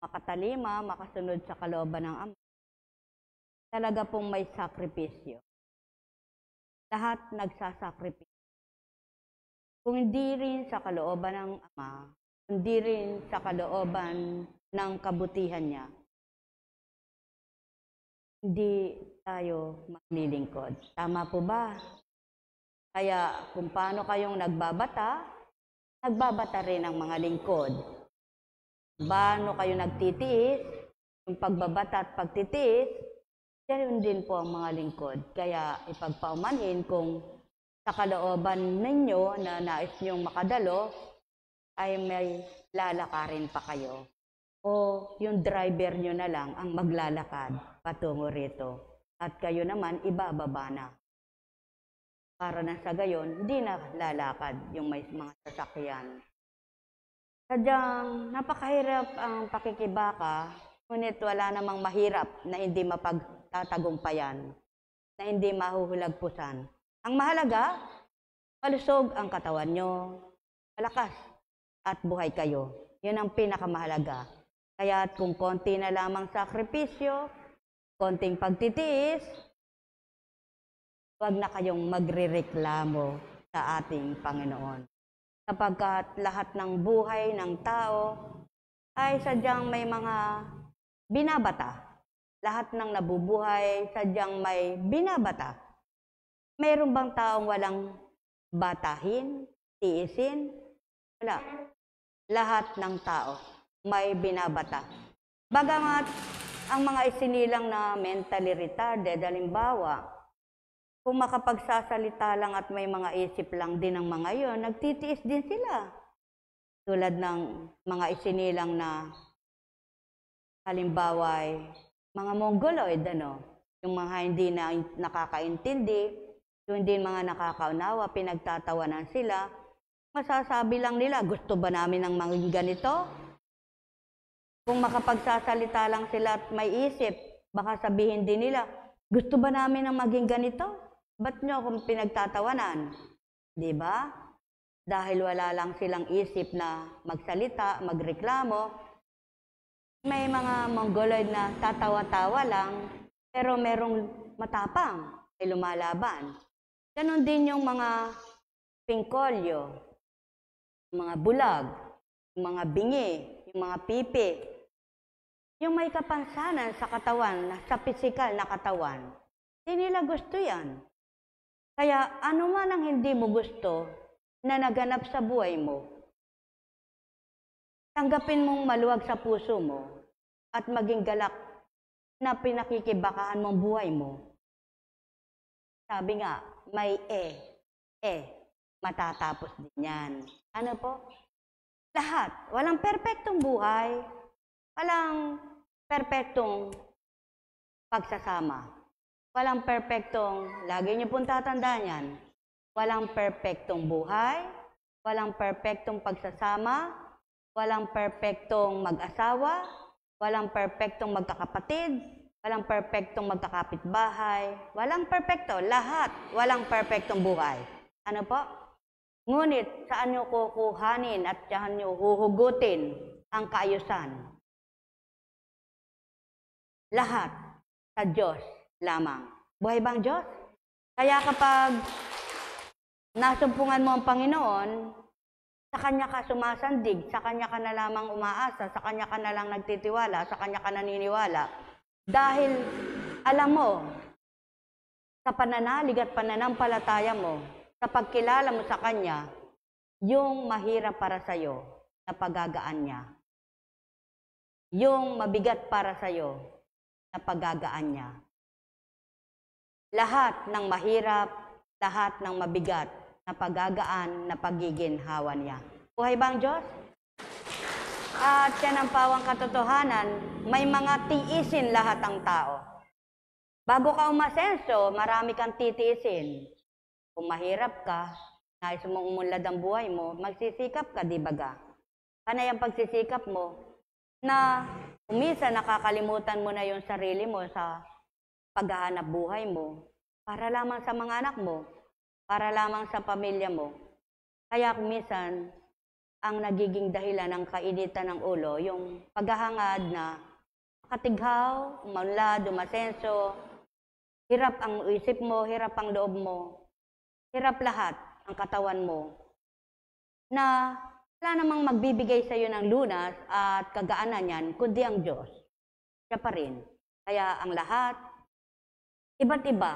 makatalima, makasunod sa kalooban ng Ama. Talaga pong may sakripisyo. Lahat nagsasakripisyo. Kung hindi rin sa kalooban ng Ama, hindi rin sa kalooban ng kabutihan niya, hindi tayo maglilingkod. Tama po ba? Kaya kung paano kayong nagbabata rin ang mga lingkod. Paano kayo nagtitiis, yung pagbabata at pagtitiis, ganoon din po ang mga lingkod. Kaya ipagpaumanhin kung sa kalooban ninyo na nais nyong makadalo, ay may lalakarin pa kayo. O yung driver nyo na lang ang maglalakad patungo rito. At kayo naman ibababa na. Para na sa gayon, hindi na lalakad yung may mga sasakyan. Sadyang napakahirap ang pakikibaka, ngunit wala namang mahirap na hindi mapagtatagumpayan, na hindi mahuhulagpusan. Ang mahalaga, malusog ang katawan nyo, malakas at buhay kayo. Yun ang pinakamahalaga. Kaya kung konti na lamang sakripisyo, konting pagtitiis, huwag na kayong magrereklamo sa ating Panginoon. Sapagkat lahat ng buhay ng tao ay sadyang may mga binabata. Lahat ng nabubuhay sadyang may binabata. Mayroon bang taong walang batahin, tiisin? Wala. Lahat ng tao may binabata. Bagamat ang mga isinilang na mentally retarded, halimbawa, kung makapagsasalita lang at may mga isip lang din ng mga yon, nagtitiis din sila. Tulad ng mga isinilang na halimbawa ay mga mongoloid, yung mga hindi na nakakaintindi, yung hindi mga nakakaunawa, pinagtatawanan sila, masasabi lang nila, gusto ba namin ng maging ganito? Kung makapagsasalita lang sila at may isip, baka sabihin din nila, gusto ba namin ng maging ganito? Ba't nyo akong pinagtatawanan? Di ba? Dahil wala lang silang isip na magsalita, magreklamo. May mga mongoloid na tatawa-tawa lang, pero merong matapang, ay lumalaban. Ganon din yung mga pingkolyo, yung mga bulag, yung mga bingi, yung mga pipi. Yung may kapansanan sa katawan, sa pisikal na katawan, hindi nila gusto yan. Kaya ano man ang hindi mo gusto na naganap sa buhay mo, tanggapin mong maluwag sa puso mo at maging galak na pinakikibakahan mong buhay mo. Sabi nga, may matatapos din yan. Ano po? Lahat. Walang perpektong buhay. Walang perpektong pagsasama. Walang perpektong, lagi niyo pong tatandaan yan, walang perpektong buhay, walang perpektong pagsasama, walang perpektong mag-asawa, walang perpektong magkakapatid, walang perpektong magkakapitbahay, walang perpekto, lahat, walang perpektong buhay. Ano po? Ngunit saan niyo kukuhanin at saan niyo huhugutin ang kaayusan? Lahat sa Diyos lamang. Buhay bang Diyos? Kaya kapag nasumpungan mo ang Panginoon, sa Kanya ka sumasandig, sa Kanya ka na lamang umaasa, sa Kanya ka na lang nagtitiwala, sa Kanya ka naniniwala. Dahil alam mo, sa pananalig at pananampalataya mo, sa pagkilala mo sa Kanya, yung mahirap para sa'yo, na pagagaan niya. Yung mabigat para sa'yo, na pagagaan niya. Lahat ng mahirap, lahat ng mabigat, na pagagaan, na pagiginhawa niya. Buhay bang Diyos? At yan ang pawang katotohanan, may mga tiisin lahat ang tao. Bago ka umasenso, marami kang titiisin. Kung mahirap ka, nais mong umunlad ang buhay mo, magsisikap ka, di baga? Panay ang pagsisikap mo na umisa nakakalimutan mo na yung sarili mo sa paghahanap buhay mo, para lamang sa mga anak mo, para lamang sa pamilya mo. Kaya kung minsan, ang nagiging dahilan ng kainitan ng ulo, yung paghahangad na katighaw, umunlad, umasenso, hirap ang isip mo, hirap ang loob mo, hirap lahat ang katawan mo, na wala namang magbibigay sa iyo ng lunas at kagaanan yan, kundi ang Diyos. Siya pa rin. Kaya ang lahat, iba't iba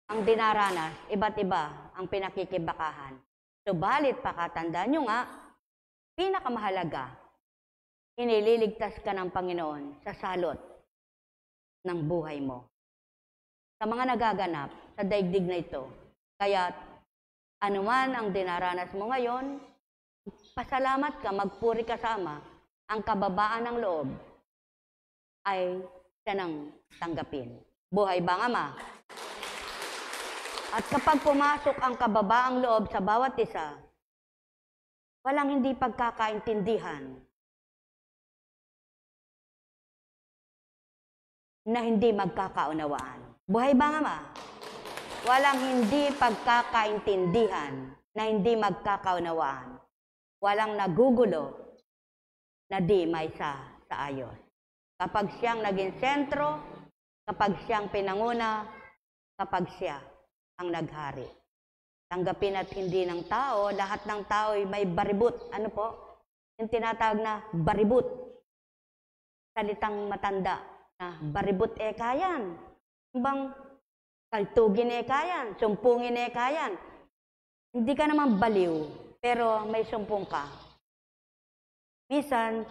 ang dinaranas, iba't iba ang pinakikibakahan. Subalit, pakatandaan nyo nga, pinakamahalaga, inililigtas ka ng Panginoon sa salot ng buhay mo. Sa mga nagaganap sa daigdig na ito. Kaya anuman ang dinaranas mo ngayon, pasalamat ka, magpuri ka sa Ama, ang kababaan ng loob ay siya nang tanggapin. Buhay ba ang Ama? At kapag pumasok ang kababaang loob sa bawat isa, walang hindi pagkakaintindihan na hindi magkakaunawaan. Buhay ba nga ma? Walang hindi pagkakaintindihan na hindi magkakaunawaan. Walang nagugulo na di may sa ayos. Kapag siyang naging sentro, kapag siyang pinanguna, kapag siya ang naghari. Tanggapin at hindi ng tao, lahat ng tao ay may baribut. Ano po? Yung tinatawag na baribut. Salitang matanda na baribut kayan. Bang kaltugin kayan, sumpungin kayan. Hindi ka naman baliw, pero may sumpong ka. Minsan,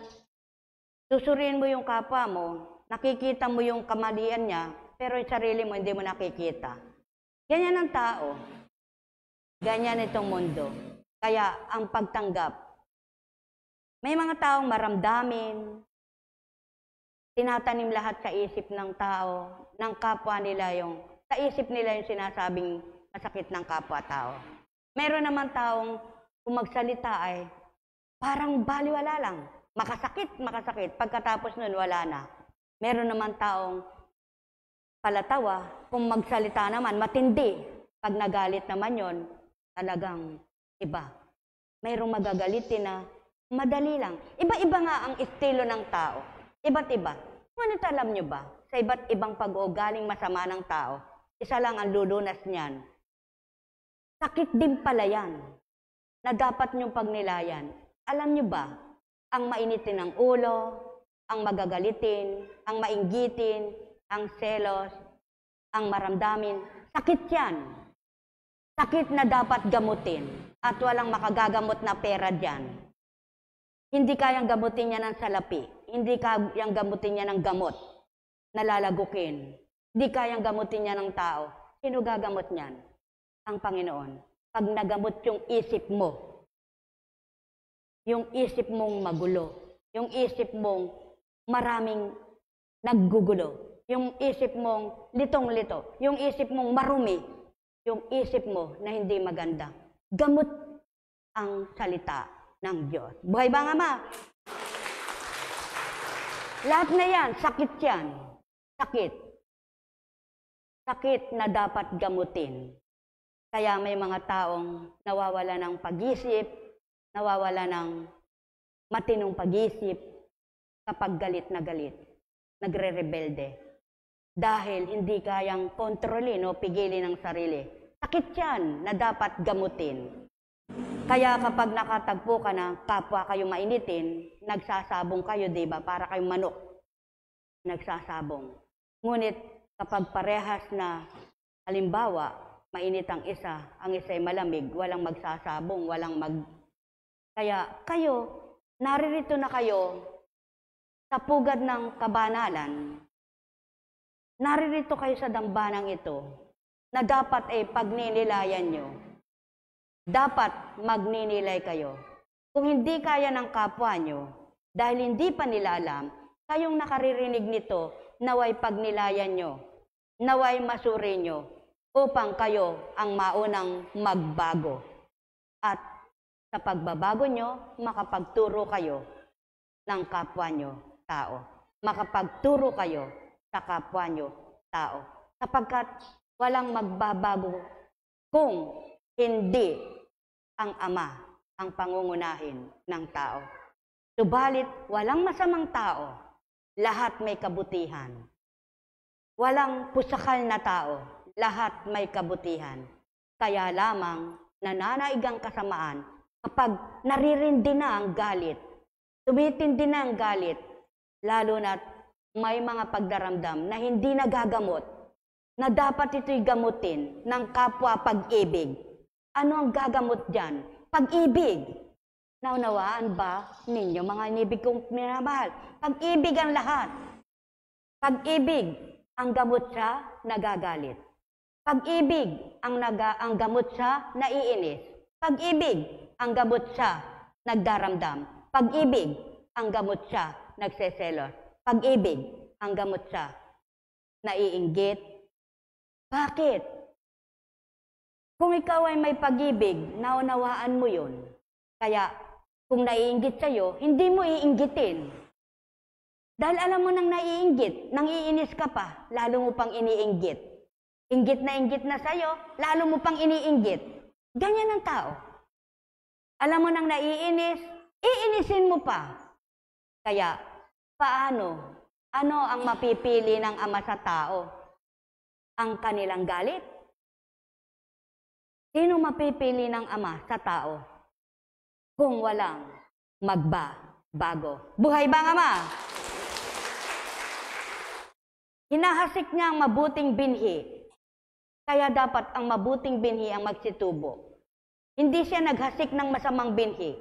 susuriin mo yung kapwa mo, nakikita mo yung kamalian niya, pero yung sarili mo hindi mo nakikita. Ganyan ang tao. Ganyan itong mundo. Kaya ang pagtanggap, may mga taong maramdamin, tinatanim lahat sa isip ng tao, ng kapwa nila sa isip nila yung sinasabing masakit ng kapwa-tao. Meron naman taong kung magsalita ay parang baliwala lang. Makasakit. Pagkatapos nun, wala na. Meron naman taong palatawa, kung magsalita naman, matindi. Pag nagalit naman yon, talagang iba. Mayroong magagalitin na madali lang. Iba-iba nga ang estilo ng tao. Iba't iba. Ngunit alam nyo ba, sa iba't ibang pag-uugaling masama ng tao, isa lang ang lulunas niyan. Sakit din pala yan, na dapat nyong pagnilayan. Alam nyo ba, ang mainitin ng ulo, ang magagalitin, ang mainggitin, ang selos, ang maramdamin, sakit yan. Sakit na dapat gamutin at walang makagagamot na pera dyan. Hindi kayang gamutin niya ng salapi. Hindi kayang gamutin niya ng gamot na lalagukin. Hindi kayang gamutin niya ng tao. Sino gagamot niyan? Ang Panginoon. Pag nagamot yung isip mo, yung isip mong magulo, yung isip mong maraming naggugulo, yung isip mong litong-lito, yung isip mong marumi, yung isip mo na hindi maganda. Gamot ang salita ng Diyos. Buhay ba nga ma? Lahat na yan, sakit yan. Sakit. Sakit na dapat gamutin. Kaya may mga taong nawawala ng pag-isip, nawawala ng matinong pag-isip kapag galit na galit, nagre-rebelde. Dahil hindi kayang kontrolin o pigilin ang sarili. Sakit yan na dapat gamutin. Kaya kapag nakatagpo ka na kapwa kayo mainitin, nagsasabong kayo, di ba? Para kayong manok. Nagsasabong. Ngunit kapag parehas na, halimbawa, mainit ang isa ay malamig, walang magsasabong, Kaya kayo, naririto na kayo sa pugad ng kabanalan. Naririto kayo sa dambanang ito na dapat pagninilayan nyo. Dapat magninilay kayo. Kung hindi kaya ng kapwa nyo, dahil hindi pa nila alam, kayong nakaririnig nito, naway pagnilayan nyo, naway masuri nyo, upang kayo ang maunang magbago. At sa pagbabago nyo, makapagturo kayo ng kapwa nyo tao. Makapagturo kayo sa kapwa nyo tao. Sapagkat walang magbabago kung hindi ang Ama ang pangungunahin ng tao. Subalit, walang masamang tao, lahat may kabutihan. Walang pusakal na tao, lahat may kabutihan. Kaya lamang nananaig ang kasamaan kapag naririndi na ang galit, tumitindi na ang galit, lalo na't may mga pagdaramdam na hindi nagagamot, na dapat ito'y gamutin ng kapwa pag-ibig. Ano ang gagamot dyan? Pag-ibig. Naunawaan ba ninyo, mga inibig kong minamahal? Pag-ibig ang lahat. Pag-ibig ang gamot sa nagagalit. Pag-ibig ang gamot sa naiinis. Pag-ibig ang gamot sa nagdaramdam. Pag-ibig ang gamot sa nagseselos. Pag-ibig ang gamot sa naiinggit. Bakit? Kung ikaw ay may pag-ibig, naunawaan mo yun. Kaya kung naiinggit sa'yo, hindi mo iinggitin. Dahil alam mo nang naiinggit, nang iinis ka pa, lalo mo pang iniinggit. Inggit na sa'yo, lalo mo pang iniinggit. Ganyan ang tao. Alam mo nang naiinis, iinisin mo pa. Kaya, paano? Ano ang mapipili ng ama sa tao? Ang kanilang galit? Sino mapipili ng ama sa tao? Kung walang magbabago. Buhay ba ang ama? Hinahasik niya ang mabuting binhi. Kaya dapat ang mabuting binhi ang magsitubo. Hindi siya naghasik ng masamang binhi.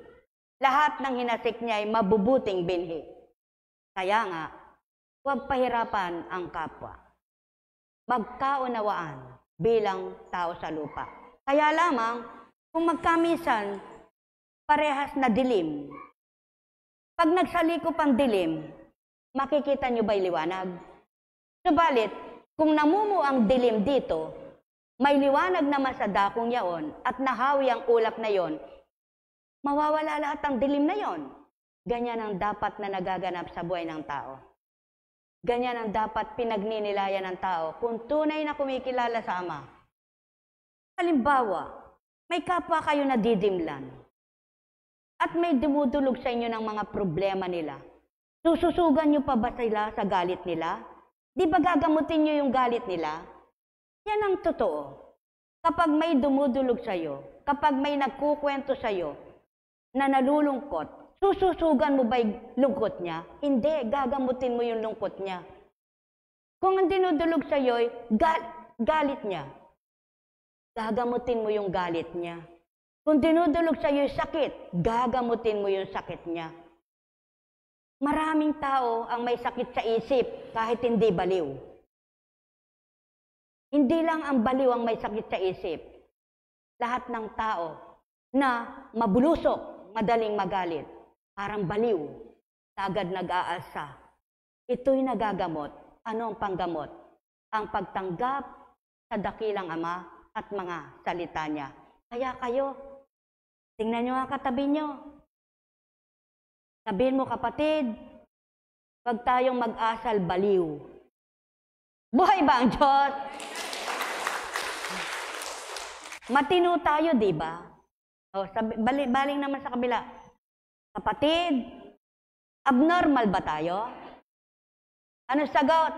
Lahat ng hinasik niya ay mabubuting binhi. Kaya nga, huwag pahirapan ang kapwa. Magkaunawaan bilang tao sa lupa. Kaya lamang, kung magkamisan, parehas na dilim. Pag nagsalikop ang dilim, makikita niyo ba'y liwanag? Subalit, kung namumuo ang dilim dito, may liwanag naman sa dakong yaon at nahawi ang ulap na yon, mawawala lahat ang dilim na yon. Ganyan ang dapat na nagaganap sa buhay ng tao. Ganyan ang dapat pinagninilayan ng tao kung tunay na kumikilala sa Ama. Halimbawa, may kapwa kayo na didimlan at may dumudulog sa inyo ng mga problema nila. Sususugan niyo pa ba sila sa galit nila? Di ba gagamutin niyo yung galit nila? Yan ang totoo. Kapag may dumudulog sa iyo, kapag may nagkukwento sa iyo na nalulungkot, sususugan mo ba yung lungkot niya? Hindi, gagamutin mo yung lungkot niya. Kung ang dinudulog sa iyo ay galit niya, gagamutin mo yung galit niya. Kung dinudulog sa iyo yung sakit, gagamutin mo yung sakit niya. Maraming tao ang may sakit sa isip kahit hindi baliw. Hindi lang ang baliw ang may sakit sa isip. Lahat ng tao na mabulusok, madaling magalit, parang baliw, agad nag-aalsa. Ito'y nagagamot. Ano ang panggamot? Ang pagtanggap sa dakilang Ama at mga salita niya. Kaya kayo, tingnan nyo ang katabi nyo. Sabihin mo, kapatid, huwag tayong mag-asal baliw. Buhay ba ang Diyos? Matino tayo, di ba? O, baling naman sa kabila. Kapatid, abnormal ba tayo? Ano sagot?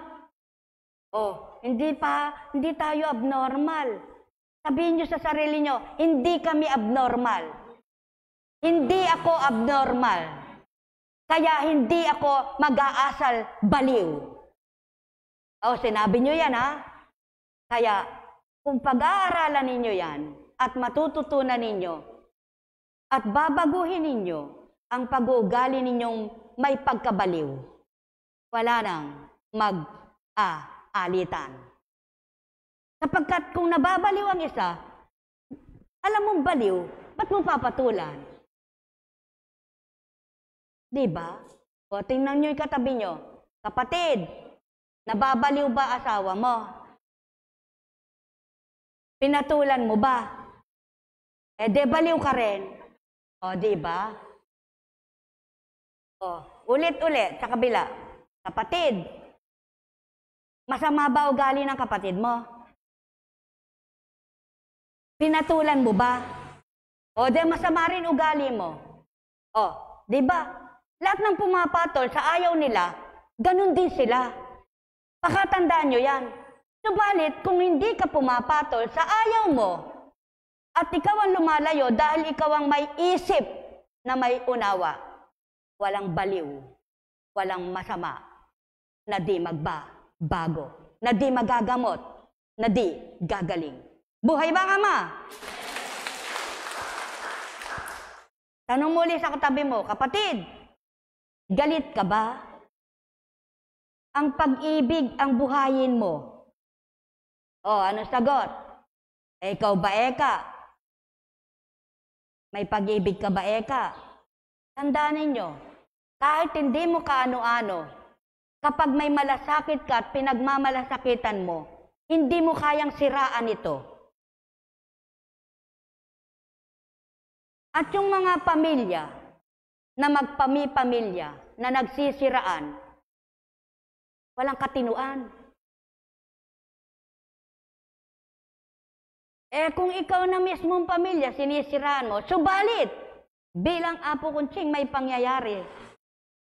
O, hindi tayo abnormal. Sabihin nyo sa sarili nyo, hindi kami abnormal. Hindi ako abnormal. Kaya hindi ako mag-aasal baliw. O, sinabi nyo yan, ha? Kaya, kung pag-aaralan ninyo yan, at matututunan ninyo, at babaguhin ninyo ang pag-uugali ninyong may pagkabaliw, wala nang mag-aalitan. Sapagkat kung nababaliw ang isa, alam mong baliw, ba't mo papatulan? Diba? O, tingnan nyo yung katabi nyo. Kapatid, nababaliw ba asawa mo? Pinatulan mo ba? Eh, de baliw ka rin. O, diba? O, ulit-ulit sa kabila. Kapatid, masama ba ugali ng kapatid mo? Pinatulan mo ba? O, di masama rin ugali mo. O, di ba? Lahat ng pumapatol sa ayaw nila, ganun din sila. Pakatandaan nyo yan. Subalit, kung hindi ka pumapatol sa ayaw mo, at ikaw ang lumalayo dahil ikaw ang may isip na may unawa, walang baliw, walang masama, na di magbago, na di magagamot, na di gagaling. Buhay ba, Ama? Tanong muli sa katabi mo, kapatid, galit ka ba? Ang pag-ibig ang buhayin mo. O, ano sagot? Ikaw ba, Eka? May pag-ibig ka ba, Eka? Tandaan ninyo, kahit hindi mo kaano-ano, kapag may malasakit ka at pinagmamalasakitan mo, hindi mo kayang siraan ito. At yung mga pamilya na magpami-pamilya na nagsisiraan, walang katinuan. Kung ikaw na mismong pamilya, sinisiraan mo, subalit, bilang Apo Kunching, may pangyayari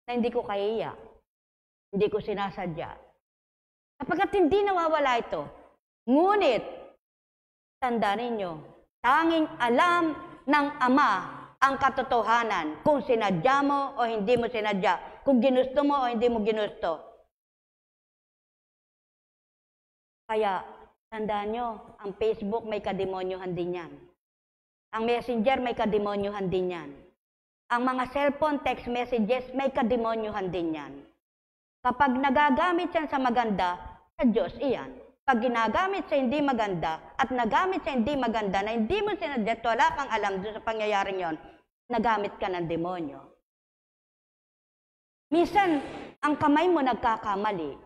na hindi ko kaya, hindi ko sinasadya. Kapagkat hindi nawawala ito, ngunit, tandaan ninyo, tanging alam ng Ama ang katotohanan kung sinadya mo o hindi mo sinadya, kung ginusto mo o hindi mo ginusto. Kaya, tandaan nyo, ang Facebook may kademonyohan din yan. Ang Messenger may kademonyohan din yan. Ang mga cellphone text messages may kademonyohan din yan. Kapag nagagamit yan sa maganda, sa Diyos iyan. Pag ginagamit sa hindi maganda at nagamit sa hindi maganda na hindi mo sinadya, wala kang alam doon sa pangyayaring yon, nagamit ka ng demonyo. Minsan, ang kamay mo nagkakamali.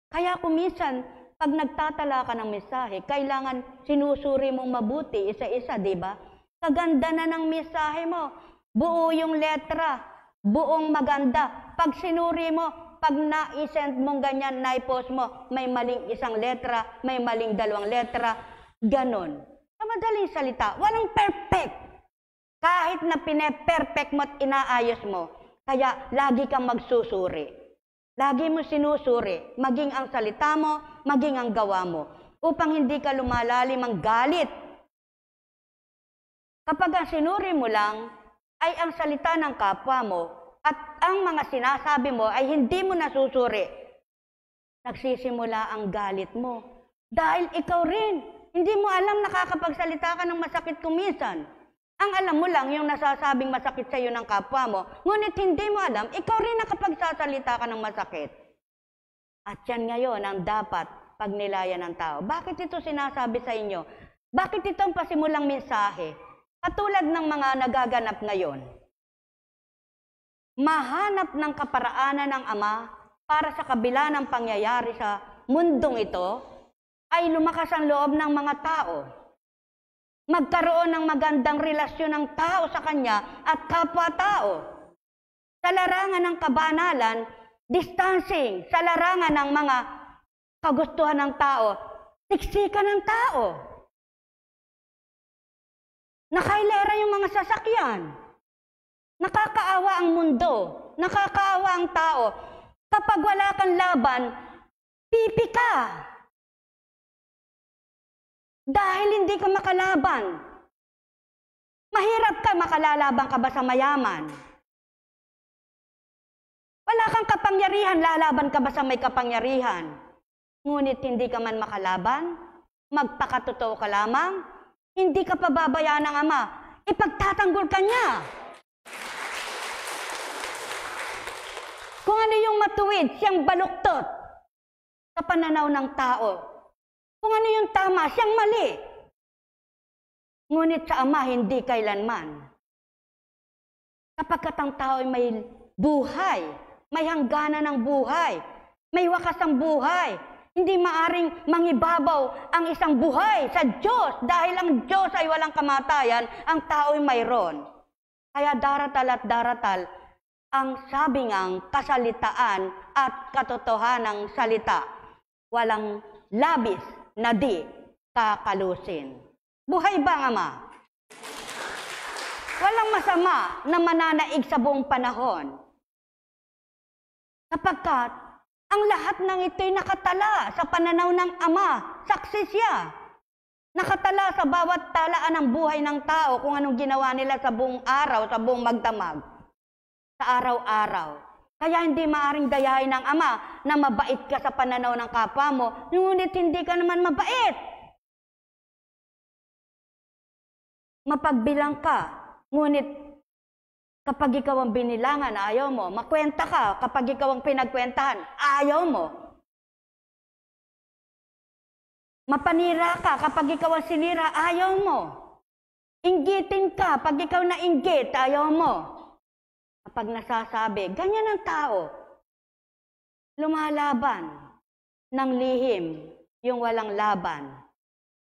Kaya kung minsan, pag nagtatala ka ng mensahe, kailangan sinusuri mong mabuti, isa-isa, di ba? Kaganda na ng mensahe mo. Buo yung letra, buong maganda. Pag sinuri mo, pag na-send mong ganyan, na-post mo, may maling isang letra, may maling dalawang letra, ganon. Sa madaling salita, walang perfect. Kahit na pine-perfect mo at inaayos mo, kaya lagi kang magsusuri. Lagi mo sinusuri, maging ang salita mo, maging ang gawa mo, upang hindi ka lumalalim ang galit. Kapag ang sinuri mo lang ay ang salita ng kapwa mo, at ang mga sinasabi mo ay hindi mo nasusuri, nagsisimula ang galit mo. Dahil ikaw rin, hindi mo alam nakakapagsalita ka ng masakit kuminsan. Ang alam mo lang yung nasasabing masakit sa iyo ng kapwa mo, ngunit hindi mo alam, ikaw rin nakapagsasalita ka ng masakit. At yan ngayon ang dapat pagnilayan ng tao. Bakit ito sinasabi sa inyo? Bakit ito ang pasimulang mensahe? Katulad ng mga nagaganap ngayon. Mahanap ng kaparaanan ng Ama para sa kabila ng pangyayari sa mundong ito, ay lumakas ang loob ng mga tao. Magkaroon ng magandang relasyon ng tao sa Kanya at kapwa-tao. Sa larangan ng kabanalan, distancing. Sa larangan ng mga kagustuhan ng tao, siksikan ng tao. Nakailera yung mga sasakyan. Nakakaawa ang mundo, nakakaawa ang tao. Kapag wala kang laban, pipi ka. Dahil hindi ka makalaban. Mahirap ka, makalalaban ka ba sa mayaman? Wala kang kapangyarihan, lalaban ka ba sa may kapangyarihan? Ngunit hindi ka man makalaban, magpakatotoo ka lamang, hindi ka pababayaan ng Ama, ipagtatanggol ka niya. Kung ano yung matuwid, siyang baluktot sa pananaw ng tao. Kung ano yung tama, siyang mali. Ngunit sa Ama, hindi kailanman. Kapagkat ang tao ay may buhay, may hangganan ng buhay, may wakas ang buhay, hindi maaring mangibabaw ang isang buhay sa Diyos dahil ang Diyos ay walang kamatayan, ang tao ay mayroon. Kaya daratal at daratal, ang sabi ngang kasalitaan at katotohanang salita, walang labis na di kakalusin. Buhay ba, Ama? Walang masama na mananaig sa buong panahon. Sapagkat ang lahat ng ito'y nakatala sa pananaw ng Ama. Saksi siya. Nakatala sa bawat talaan ng buhay ng tao kung anong ginawa nila sa buong araw, sa buong magdamag, sa araw-araw. Kaya hindi maaring dayahin ng Ama na mabait ka sa pananaw ng kapwa mo, ngunit hindi ka naman mabait. Mapagbilang ka, ngunit kapag ikaw ang binilangan, ayaw mo. Makwenta ka, kapag ikaw ang pinagkwentahan, ayaw mo. Mapanira ka, kapag ikaw ang sinira, ayaw mo. Inggitin ka, pag ikaw nainggit, ayaw mo. Kapag nasasabi, ganyan ang tao. Lumalaban ng lihim yung walang laban.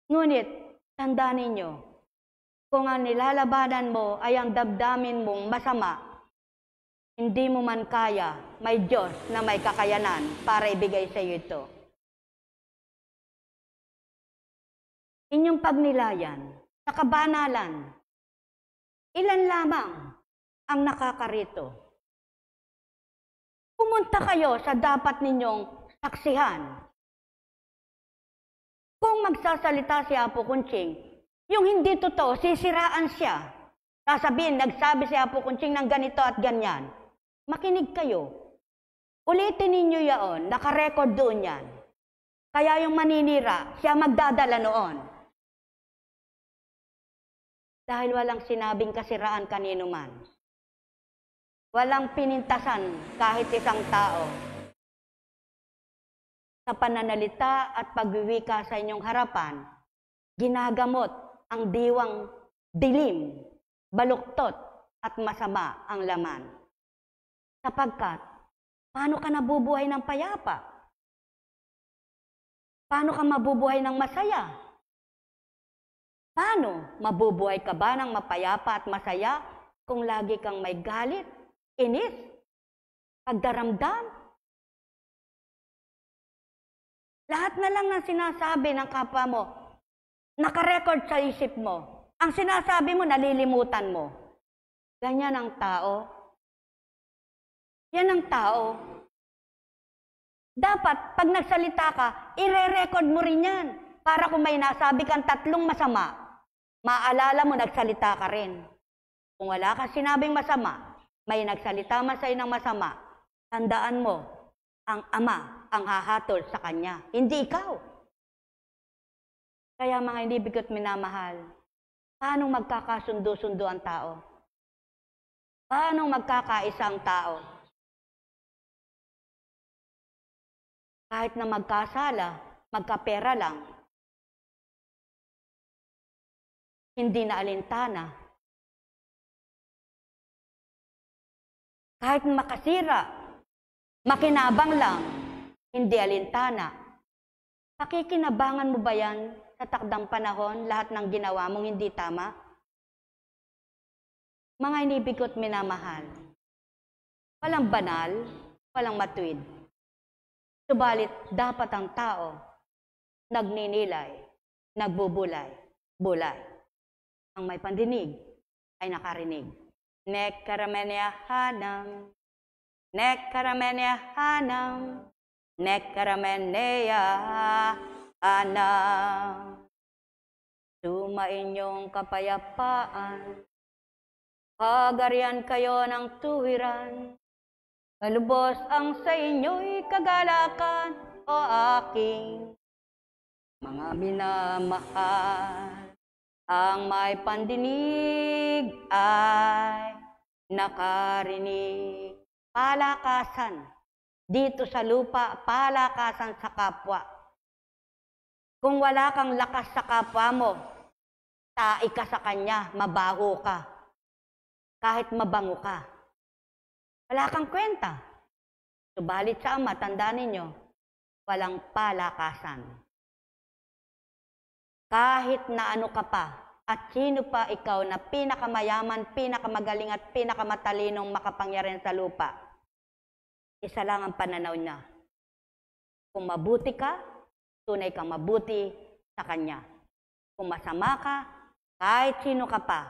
Ngunit, tandaan ninyo, kung ang nilalabanan mo ay ang damdamin mong masama, hindi mo man kaya, may Diyos na may kakayanan para ibigay sa iyo ito. Inyong pagnilayan, sa kabanalan, ilan lamang ang nakakarito. Pumunta kayo sa dapat ninyong saksihan. Kung magsasalita si Apo Kunching, yung hindi totoo, sisiraan siya. Sasabihin, nagsabi si Apo Kunching ng ganito at ganyan. Makinig kayo. Ulitin ninyo yaon, nakarecord doon yan. Kaya yung maninira, siya magdadala noon. Dahil walang sinabing kasiraan kanino man. Walang pinintasan kahit isang tao. Sa pananalita at pagwiwika sa inyong harapan, ginagamot ang diwang dilim, baluktot at masama ang laman. Sapagkat, paano ka nabubuhay ng payapa? Paano ka mabubuhay ng masaya? Paano mabubuhay ka ba ng mapayapa at masaya kung lagi kang may galit, inis, pagdaramdam? Lahat na lang ng sinasabi ng kapwa mo, nakarecord sa isip mo. Ang sinasabi mo, nalilimutan mo. Ganyan ang tao. Yan ang tao. Dapat, pag nagsalita ka, ire-record mo rin yan. Para kung may nasabi kang tatlong masama, maalala mo, nagsalita ka rin. Kung wala kang sinabing masama, may nagsalita man sa'yo ng masama, tandaan mo, ang Ama ang hahatol sa Kanya, hindi ikaw. Kaya mga inibig at minamahal, paano magkakasundo-sundo ang tao? Paano magkakaisa ang tao? Kahit na magkasala, magkapera lang, hindi na alintana. Kahit makasira, makinabang lang, hindi alintana. Pakikinabangan mo ba yan sa takdang panahon, lahat ng ginawa mong hindi tama? Mga inibig ko't minamahal, walang banal, walang matuwid. Subalit, dapat ang tao nagninilay, nagbubulay, bulay. Ang may pandinig ay nakarinig. Nek karamenya hanam, nek karamenya hanam, nek karamenya hanam. Sumainyong kapayapaan, pagarian kayo ng tuwiran, malubos ang sa inyo'y kagalakan, o aking mga minamahal. Ang may pandinig ay nakarinig. Palakasan dito sa lupa, palakasan sa kapwa. Kung wala kang lakas sa kapwa mo, tai ka sa kanya, mabaho ka. Kahit mabango ka. Wala kang kwenta. Subalit sa Ama, tandaan ninyo, walang palakasan. Kahit na ano ka pa, at sino pa ikaw na pinakamayaman, pinakamagaling at pinakamatalinong makapangyarihan sa lupa, isa lang ang pananaw niya. Kung mabuti ka, tunay kang mabuti sa Kanya. Kung masama ka, kahit sino ka pa,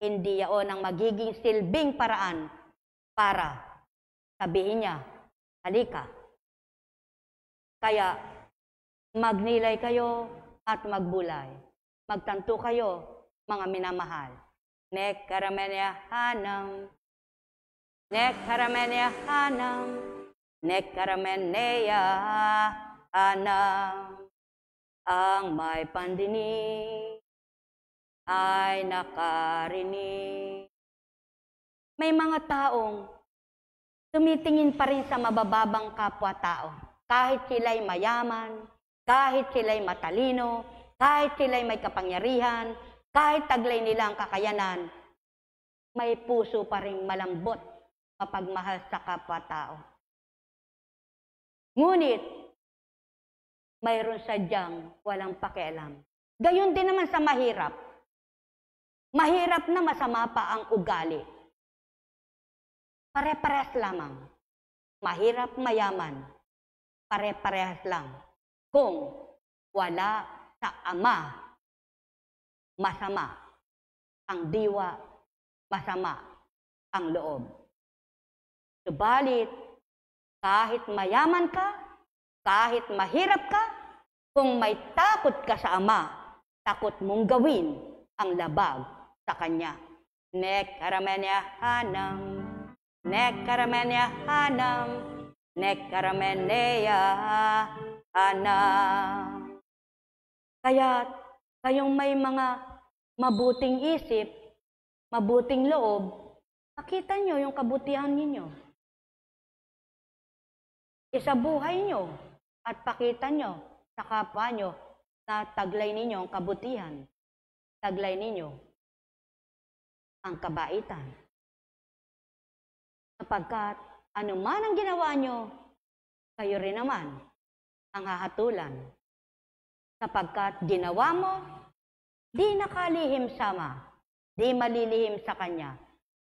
hindi yaon ang magiging silbing paraan para sabihin niya, halika. Kaya magnilay kayo at magbulay. Magtanto kayo, mga minamahal. Nek karamenya hanam, nek karamenya hanam, nek karameneya hanam. Ang may pandinig ay nakarinig. May mga taong tumitingin pa rin sa mabababang kapwa-tao. Kahit sila'y mayaman, kahit sila'y matalino, kahit sila'y may kapangyarihan, kahit taglay nila ang kakayanan, may puso pa rin malambot, mapagmahal sa kapwa-tao. Ngunit, mayroon sadyang walang pakialam. Gayon din naman sa mahirap. Mahirap na masama pa ang ugali. Pare-parehas lamang. Mahirap, mayaman. Pare-parehas lang. Kung wala sa ama, masama ang diwa, masama ang loob. Subalit, kahit mayaman ka, kahit mahirap ka, kung may takot ka sa ama, takot mong gawin ang labag sa kanya. Nek karamenya hanam, nek karamenya hanam, nek karameneya hanam. Kaya kayong may mga mabuting isip, mabuting loob, makita nyo yung kabutihan ninyo. Isabuhay nyo at pakita nyo sa kapwa nyo na taglay ninyo ang kabutihan. Taglay ninyo ang kabaitan. Sapagkat anuman ang ginawa nyo, kayo rin naman ang hahatulan. Sapagkat ginawa mo, di nakalihim sama, di malilihim sa kanya.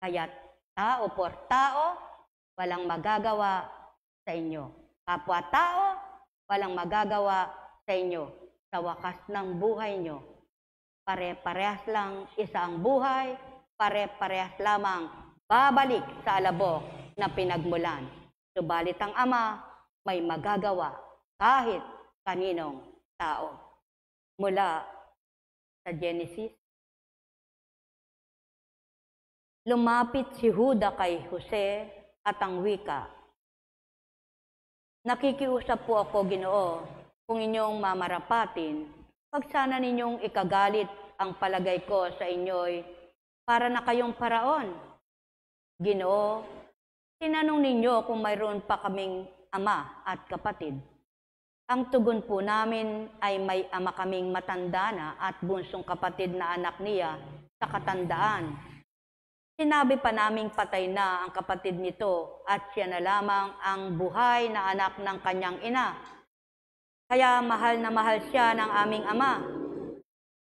Kaya't tao por tao, walang magagawa sa inyo. Kapwa-tao, walang magagawa sa inyo. Sa wakas ng buhay nyo, pare-parehas lang isa ang buhay, pare-parehas lamang babalik sa alabok na pinagmulan. Subalit ang ama may magagawa kahit kaninong tao. Mula sa Genesis, lumapit si Juda kay Jose at ang wika, nakikiusap po ako, Ginoo, kung inyong mamarapatin, pag sana ninyong ikagalit ang palagay ko sa inyo'y para na kayong paraon. Ginoo, tinanong ninyo kung mayroon pa kaming ama at kapatid. Ang tugon po namin ay may ama kaming matanda na at bunsong kapatid na anak niya sa katandaan. Sinabi pa naming patay na ang kapatid nito at siya na lamang ang buhay na anak ng kanyang ina. Kaya mahal na mahal siya ng aming ama.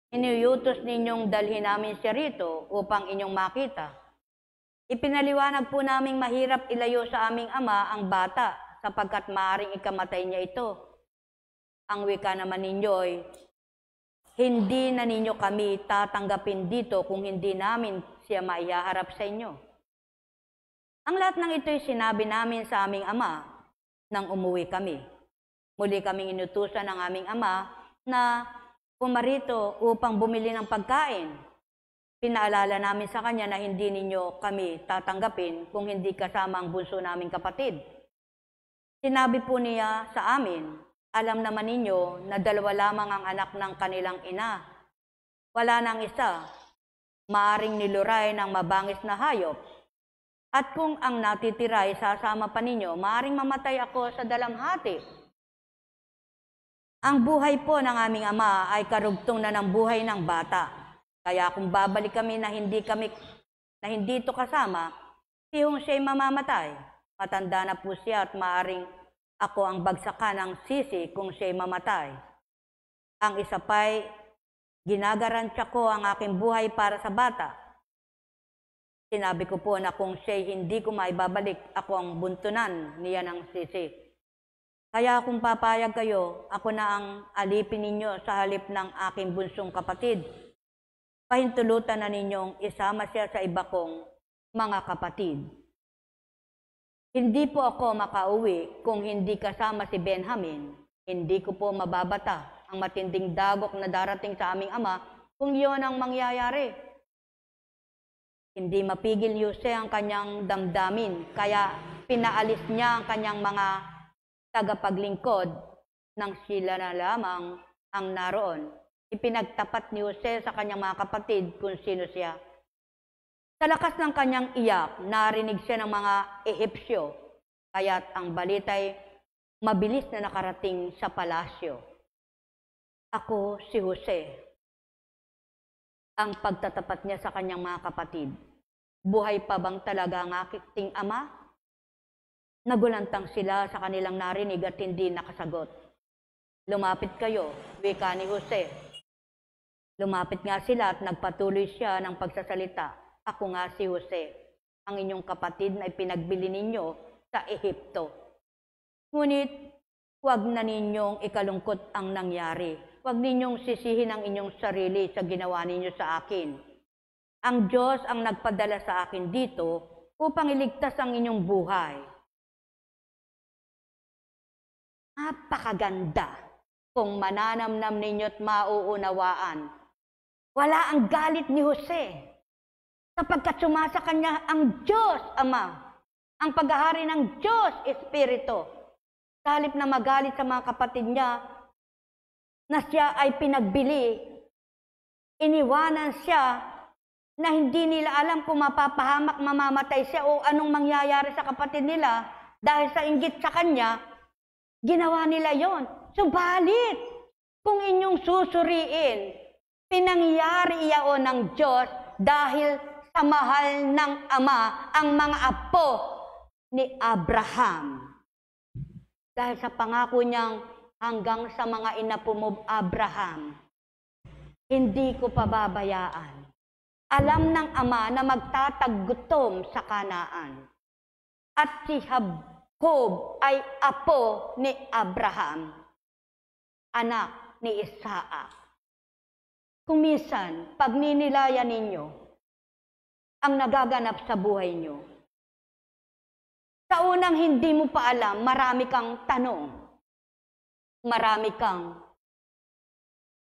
Iniutos ninyong dalhin namin siya rito upang inyong makita. Ipinaliwanag po naming mahirap ilayo sa aming ama ang bata sapagkat maaaring ikamatay niya ito. Ang wika naman ninyo'y, hindi na ninyo kami tatanggapin dito kung hindi namin siya maihaharap sa inyo. Ang lahat ng ito'y sinabi namin sa aming ama nang umuwi kami. Muli kaming inutusan ng aming ama na pumarito upang bumili ng pagkain. Pinaalala namin sa kanya na hindi ninyo kami tatanggapin kung hindi kasama ang bunso naming kapatid. Sinabi po niya sa amin, alam naman ninyo na dalawa lamang ang anak ng kanilang ina. Wala nang isa, maaring niluray ng mabangis na hayop. At kung ang natitira ay sasama pa ninyo, maaring mamatay ako sa dalamhati. Ang buhay po ng aming ama ay karugtong na ng buhay ng bata. Kaya kung babalik kami na hindi ito kasama, siyong siya'y mamamatay. Matanda na po siya at maaring ako ang bagsakan ng sisi kung siya'y mamatay. Ang isa pa'y ginagaransya ko ang aking buhay para sa bata. Sinabi ko po na kung siya'y hindi ko maibabalik, ako ang buntunan niya ng sisi. Kaya kung papayag kayo, ako na ang alipin ninyo sa halip ng aking bunsong kapatid. pahintulutan na ninyong isama siya sa iba kong mga kapatid. Hindi po ako makauwi kung hindi kasama si Benjamin. Hindi ko po mababata ang matinding dagok na darating sa aming ama kung iyon ang mangyayari. Hindi mapigil ni Jose ang kanyang damdamin, kaya pinaalis niya ang kanyang mga tagapaglingkod nang sila na lamang ang naroon. Ipinagtapat ni Jose sa kanyang mga kapatid kung sino siya. Sa lakas ng kanyang iyak, narinig siya ng mga Ehipsyo, kaya't ang balita'y mabilis na nakarating sa palasyo. Ako si Jose. Ang pagtatapat niya sa kanyang mga kapatid. Buhay pa bang talaga ang aking ama? Nagulantang sila sa kanilang narinig at hindi nakasagot. Lumapit kayo, wika ni Jose. Lumapit nga sila at nagpatuloy siya ng pagsasalita. Ako nga si Jose, ang inyong kapatid na ipinagbili ninyo sa Ehipto. Ngunit, huwag na ninyong ikalungkot ang nangyari. Huwag ninyong sisihin ang inyong sarili sa ginawa ninyo sa akin. Ang Diyos ang nagpadala sa akin dito upang iligtas ang inyong buhay. Napakaganda kung mananamnam ninyo't mauunawaan. Wala ang galit ni Jose sapagkat sumasa kanya ang Diyos Ama, ang paghahari ng Diyos Espiritu. Sa halip na magalit sa mga kapatid niya na siya ay pinagbili, iniwanan siya na hindi nila alam kung mapapahamak, mamamatay siya o anong mangyayari sa kapatid nila dahil sa inggit sa kanya, ginawa nila yon. Subalit, kung inyong susuriin, pinangyari iyaon ng Diyos dahil sa mahal ng Ama ang mga apo ni Abraham. Dahil sa pangako niyang hanggang sa mga inapo mo, Abraham, hindi ko pababayaan. Alam ng Ama na magtatagutom sa Kanaan. At si Jacob ay apo ni Abraham, anak ni Isaac. Kung minsan, pag ninilayan ninyo ang nagaganap sa buhay nyo, sa unang hindi mo pa alam, marami kang tanong, marami kang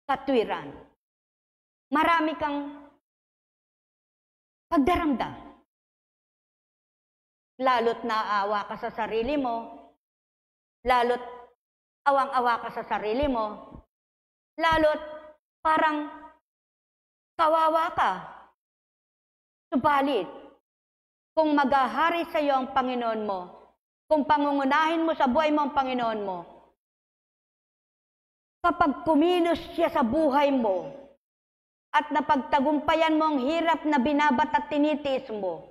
katwiran, marami kang pagdaramdam. Lalo't naawa ka sa sarili mo, lalo't awang-awa ka sa sarili mo, lalo't parang kawawa ka. Subalit, kung maghahari sa iyo ang Panginoon mo, kung pangungunahin mo sa buhay mo ang Panginoon mo, kapag kumilos siya sa buhay mo, at napagtagumpayan mo ang hirap na binabat at tinitiis mo,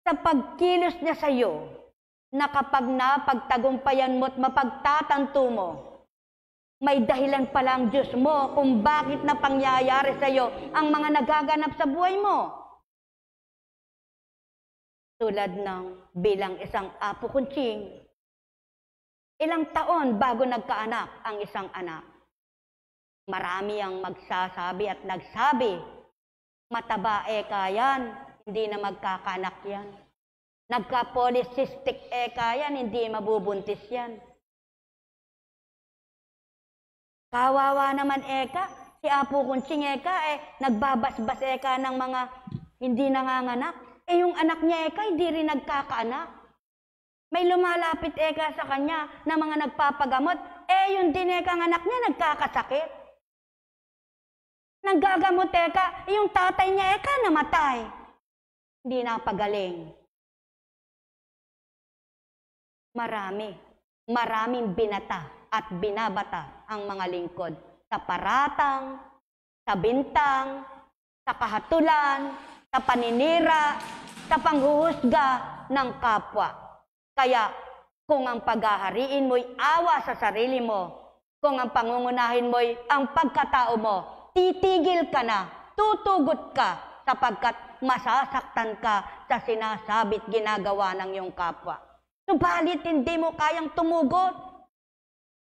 sa pagkilos niya sa iyo, na kapag napagtagumpayan mo at mapagtatanto mo, may dahilan pala ang Diyos mo kung bakit na pangyayari sa iyo ang mga nagaganap sa buhay mo. Tulad ng bilang isang apo kuntsing, ilang taon bago nagkaanak ang isang anak. Marami ang magsasabi at nagsabi, mataba yan, hindi na magkakaanak yan. Nagka-polycystic yan, hindi mabubuntis yan. Kawawa naman si Apo Kuntsing nagbabasbas ng mga hindi nanganganak. Yung anak niya hindi rin nagkakaanak. May lumalapit sa kanya na mga nagpapagamot, yung din ang anak niya nagkakasakit. Naggagamot yung tatay niya namatay. Hindi napagaling. Maraming binata at binabata ang mga lingkod sa paratang, sa bintang, sa kahatulan, sa paninira, sa panghuhusga ng kapwa. Kaya kung ang paghahariin mo'y awa sa sarili mo, kung ang pangungunahin mo'y ang pagkatao mo, titigil ka na, tutugot ka, sapagkat masasaktan ka sa sinasabit ginagawa ng iyong kapwa. Subalit hindi mo kayang tumugot.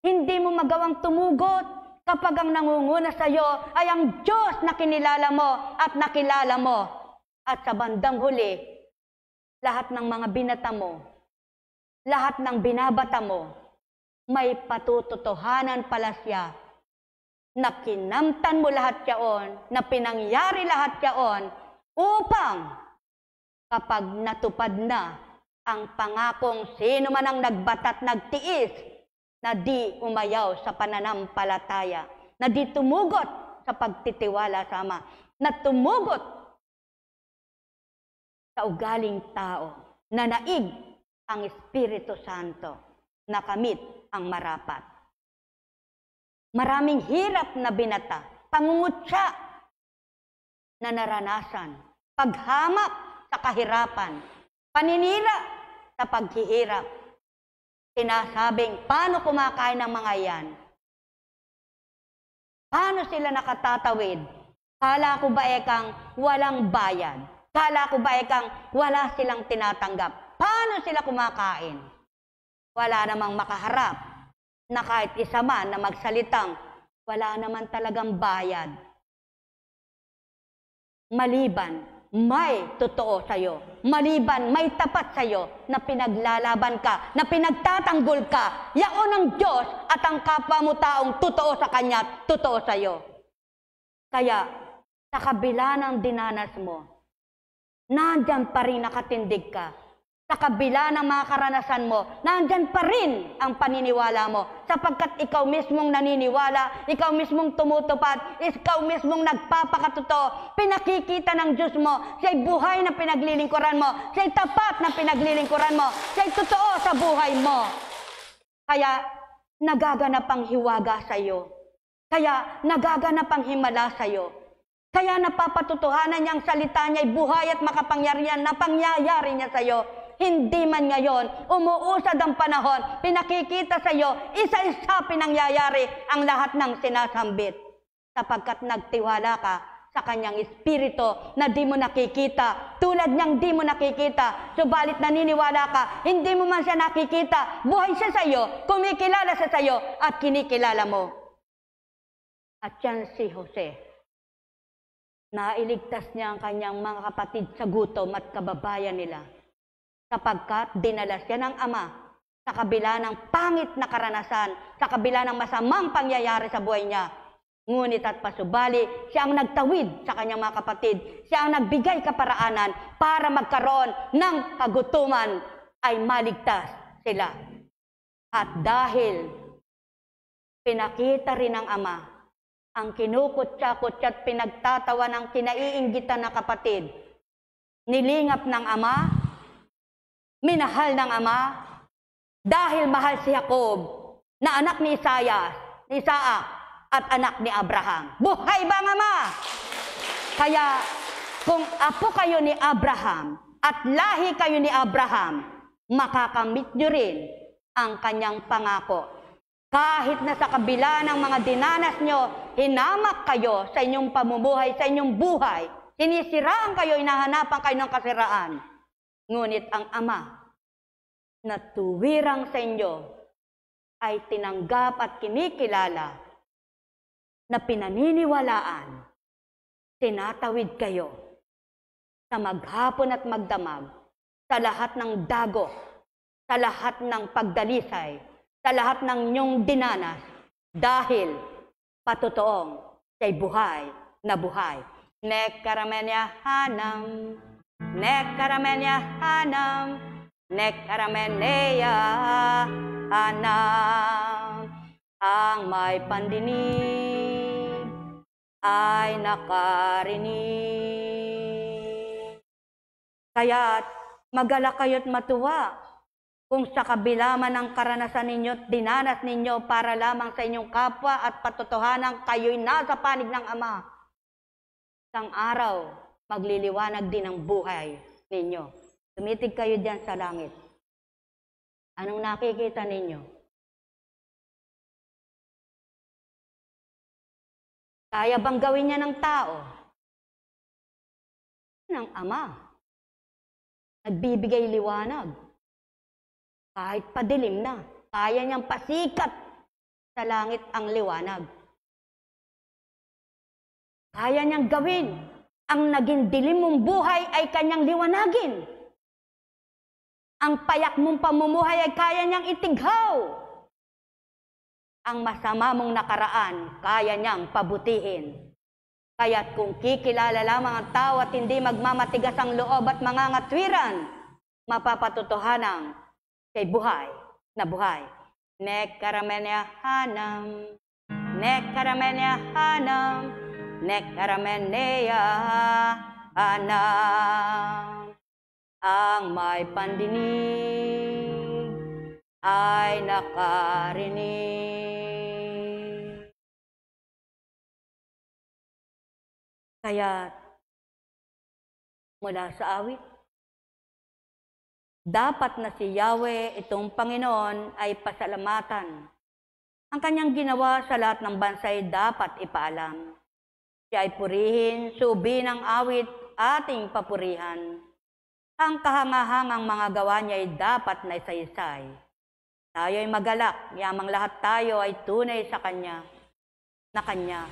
Hindi mo magawang tumugot Kapag ang nangunguna sa iyo ay ang Diyos na kinilala mo at nakilala mo. At sa bandang huli, lahat ng mga binata mo, lahat ng binabata mo, may patutotohanan pala siya na kinamtan mo lahat yaon, na pinangyari lahat yaon, upang kapag natupad na ang pangakong sino man ang nagbata't nagtiis, na di umayaw sa pananampalataya, na di tumugot sa pagtitiwala sa Ama, na tumugot sa ugaling tao, na naig ang Espiritu Santo, na kamit ang marapat. Maraming hirap na binata, pangungutya na naranasan, paghamak sa kahirapan, paninira sa paghihirap. Sinasabing, paano kumakain ng mga yan? Paano sila nakatatawid? Kala ko ba ekang walang bayad? Kala ko ba ekang wala silang tinatanggap? Paano sila kumakain? Wala namang makaharap na kahit isa man na magsalitang wala naman talagang bayad. Maliban may totoo sa'yo. Maliban, may tapat sa'yo na pinaglalaban ka, na pinagtatanggol ka. Yaon ang Diyos at ang kapwa mo taong totoo sa Kanya, totoo sa'yo. Kaya, sa kabila ng dinanas mo, nandyan pa rin nakatindig ka. Sa kabila ng mga karanasan mo, nandyan pa rin ang paniniwala mo. Sapagkat ikaw mismong naniniwala, ikaw mismong tumutupad, ikaw mismong nagpapakatotoo. Pinakikita ng Diyos mo, siya'y buhay na pinaglilingkuran mo, siya'y tapat na pinaglilingkuran mo, siya'y totoo sa buhay mo. Kaya nagaganap ang hiwaga sa iyo. Kaya nagaganap ang himala sa iyo. Kaya napapatutuhanan niya ang salita niya'y buhay at makapangyarihan na pangyayari niya sa iyo. Hindi man ngayon, umuusad ang panahon, pinakikita sa iyo, isa-isa pinangyayari ang lahat ng sinasambit. Sapagkat nagtiwala ka sa kanyang espiritu na di mo nakikita, tulad niyang di mo nakikita, subalit naniniwala ka, hindi mo man siya nakikita, buhay siya sa iyo, kumikilala siya sa iyo, at kinikilala mo. At yan si Jose. Nailigtas niya ang kanyang mga kapatid sa gutom at kababayan nila. Sapagkat dinala siya ng Ama sa kabila ng pangit na karanasan, sa kabila ng masamang pangyayari sa buhay niya. Ngunit at pasubali, siya ang nagtawid sa kanyang mga kapatid. Siya ang nagbigay kaparaanan para magkaroon ng kagutuman ay maligtas sila. At dahil pinakita rin ng Ama ang kinukutya-kutya at pinagtatawa ng kinaiinggitan na kapatid, nilingap ng Ama, minahal ng Ama, dahil mahal si Jacob na anak ni Isaias, ni Isaac, at anak ni Abraham. Buhay ba ang Ama? Kaya kung apo kayo ni Abraham at lahi kayo ni Abraham, makakamit nyo rin ang kanyang pangako. Kahit na sa kabila ng mga dinanas nyo, hinamak kayo sa inyong pamumuhay, sa inyong buhay, sinisiraan kayo, hinahanapan kayo ng kasiraan. Ngunit ang Ama na tuwirang sa inyo ay tinanggap at kinikilala na pinaniniwalaan, tinatawid kayo sa maghapon at magdamag, sa lahat ng dago, sa lahat ng pagdalisay, sa lahat ng inyong dinanas, dahil patotoong siya'y buhay na buhay. Nekaramenya hanam, Nekaramenya hanam, Nekarameneya hanam. Ang may pandinig ay nakarinig. Kaya't magalak kayo't matuwa kung sa kabila man ng karanasan ninyo at dinanas ninyo para lamang sa inyong kapwa at patotohanan kayo'y nasa panig ng Ama. Isang araw, magliliwanag din ang buhay ninyo. Tumitig kayo diyan sa langit. Anong nakikita ninyo? Kaya bang gawin niya ng tao? Ng Ama. Nagbibigay liwanag. Kahit padilim na, kaya niyang pasikat sa langit ang liwanag. Kaya niyang gawin. Ang naging dilim mong buhay ay kanyang liwanagin. Ang payak mong pamumuhay ay kaya niyang itighaw. Ang masama mong nakaraan, kaya niyang pabutihin. Kaya't kung kikilala lamang ang tao at hindi magmamatigas ang loob at mangangatwiran, mapapatotohanang kay buhay na buhay. Nek karamenya hanam, nek karamenya hanam, nek karameneya hanam. Ang may pandinig ay nakarinig. Kaya mula sa awit, dapat na si Yahweh, itong Panginoon, ay pasalamatan. Ang kanyang ginawa sa lahat ng bansa ay dapat ipaalam. Siya ay purihin, subi ng awit, ating papurihan. Ang kahangahangang mga gawa niya ay dapat na isaysay. Tayo ay magalak, yamang lahat tayo ay tunay sa Kanya, na Kanya.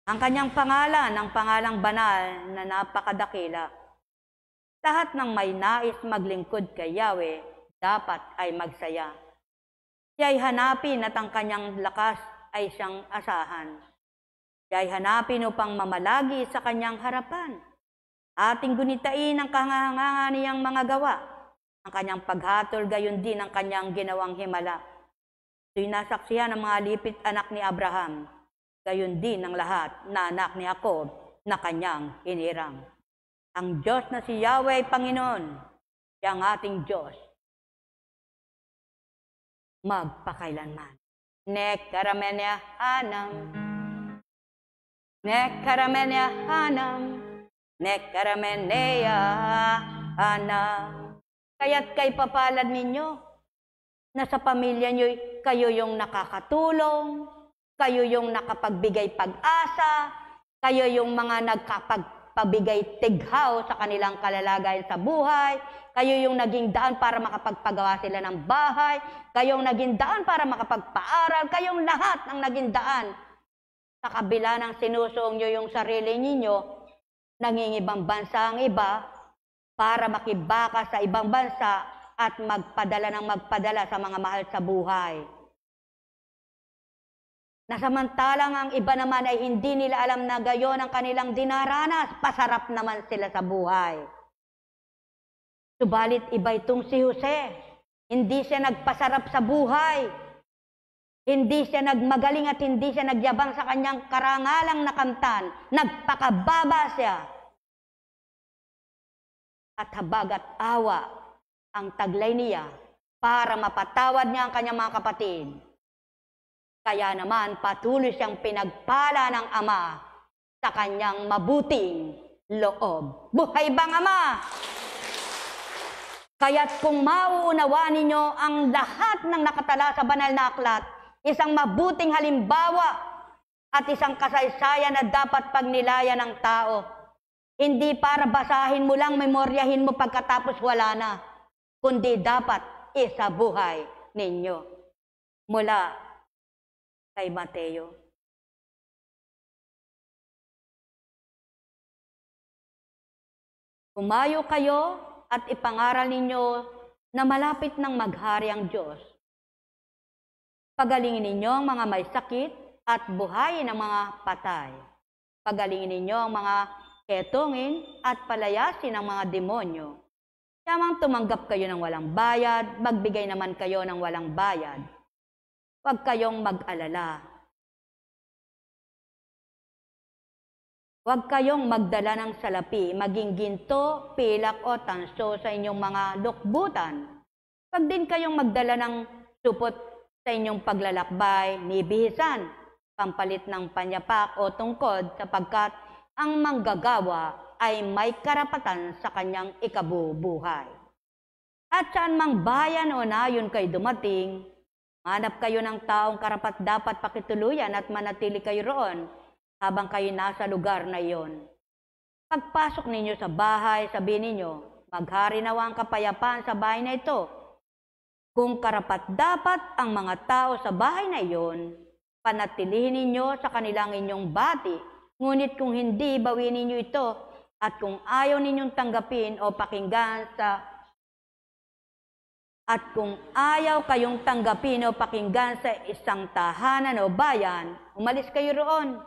Ang Kanyang pangalan, ang pangalang banal na napakadakila. Lahat ng may nais maglingkod kay Yahweh, dapat ay magsaya. Siya ay hanapin at ang kanyang lakas ay siyang asahan. Siya ay hanapin upang mamalagi sa kanyang harapan. Ating gunitain ang kahangahangan niyang mga gawa. Ang kanyang paghatol, gayon din ang kanyang ginawang himala. Ito'y nasaksihan ng mga lipit anak ni Abraham. Gayon din ang lahat na anak ni Jacob na kanyang hinirang. Ang Diyos na si Yahweh ay Panginoon, siya ang ating Diyos, magpakailanman. Nek karamenya hanam, nek karamenya hanam, nek karameneya hanam. Kaya't kay papalad ninyo na sa pamilya nyo, kayo yung nakakatulong, kayo yung nakapagbigay pag-asa, kayo yung mga nagkapagpabigay tighaw sa kanilang kalalagayan sa buhay, kayo yung naging daan para makapagpagawa sila ng bahay, kayong naging daan para makapagpaaral, kayong lahat ang naging daan. Sa kabila ng sinusuong nyo yung sarili ninyo, nangingibang bansa ang iba para makibaka sa ibang bansa at magpadala sa mga mahal sa buhay. Nasamantalang ang iba naman ay hindi nila alam na gayon ang kanilang dinaranas, pasarap naman sila sa buhay. Subalit iba itong si Jose, hindi siya nagpasarap sa buhay, hindi siya nagmagaling at hindi siya nagyabang sa kanyang karangalang nakamtan, nagpakababa siya. At habag at awa ang taglay niya para mapatawad niya ang kanyang mga kapatid. Kaya naman patuloy siyang pinagpala ng Ama sa kanyang mabuting loob. Buhay bang Ama? Kaya't kung mauunawa ninyo ang lahat ng nakatala sa banal na aklat, isang mabuting halimbawa at isang kasaysayan na dapat pagnilayan ng tao, hindi para basahin mo lang, memoryahin mo pagkatapos wala na, kundi dapat isabuhay ninyo. Mula kay Mateo. Umayo kayo at ipangaral ninyo na malapit ng maghari ang Diyos. Pagalingin ninyo ang mga may sakit at buhayin ang mga patay. Pagalingin ninyo ang mga ketongin at palayasin ang mga demonyo. Yamang tumanggap kayo ng walang bayad, magbigay naman kayo ng walang bayad. Huwag kayong mag-alala. Huwag kayong magdala ng salapi, maging ginto, pilak o tanso sa inyong mga lukbutan. Huwag din kayong magdala ng supot sa inyong paglalakbay, ni bihisan, pampalit ng panyapak o tungkod sapagkat ang manggagawa ay may karapatan sa kanyang ikabubuhay. At saan mang bayan o nayon kayo dumating, hanap kayo ng taong karapat-dapat pakituluyan at manatili kayo roon habang kayo nasa lugar na iyon. Pagpasok ninyo sa bahay, sabihin ninyo, maghari nawa ang kapayapaan sa bahay na ito. Kung karapat-dapat ang mga tao sa bahay na iyon, panatilihin ninyo sa kanilang inyong bati Ngunit kung hindi bawin ninyo ito, at kung ayaw ninyong tanggapin o pakinggan kayong tanggapin o pakinggan sa isang tahanan o bayan, umalis kayo roon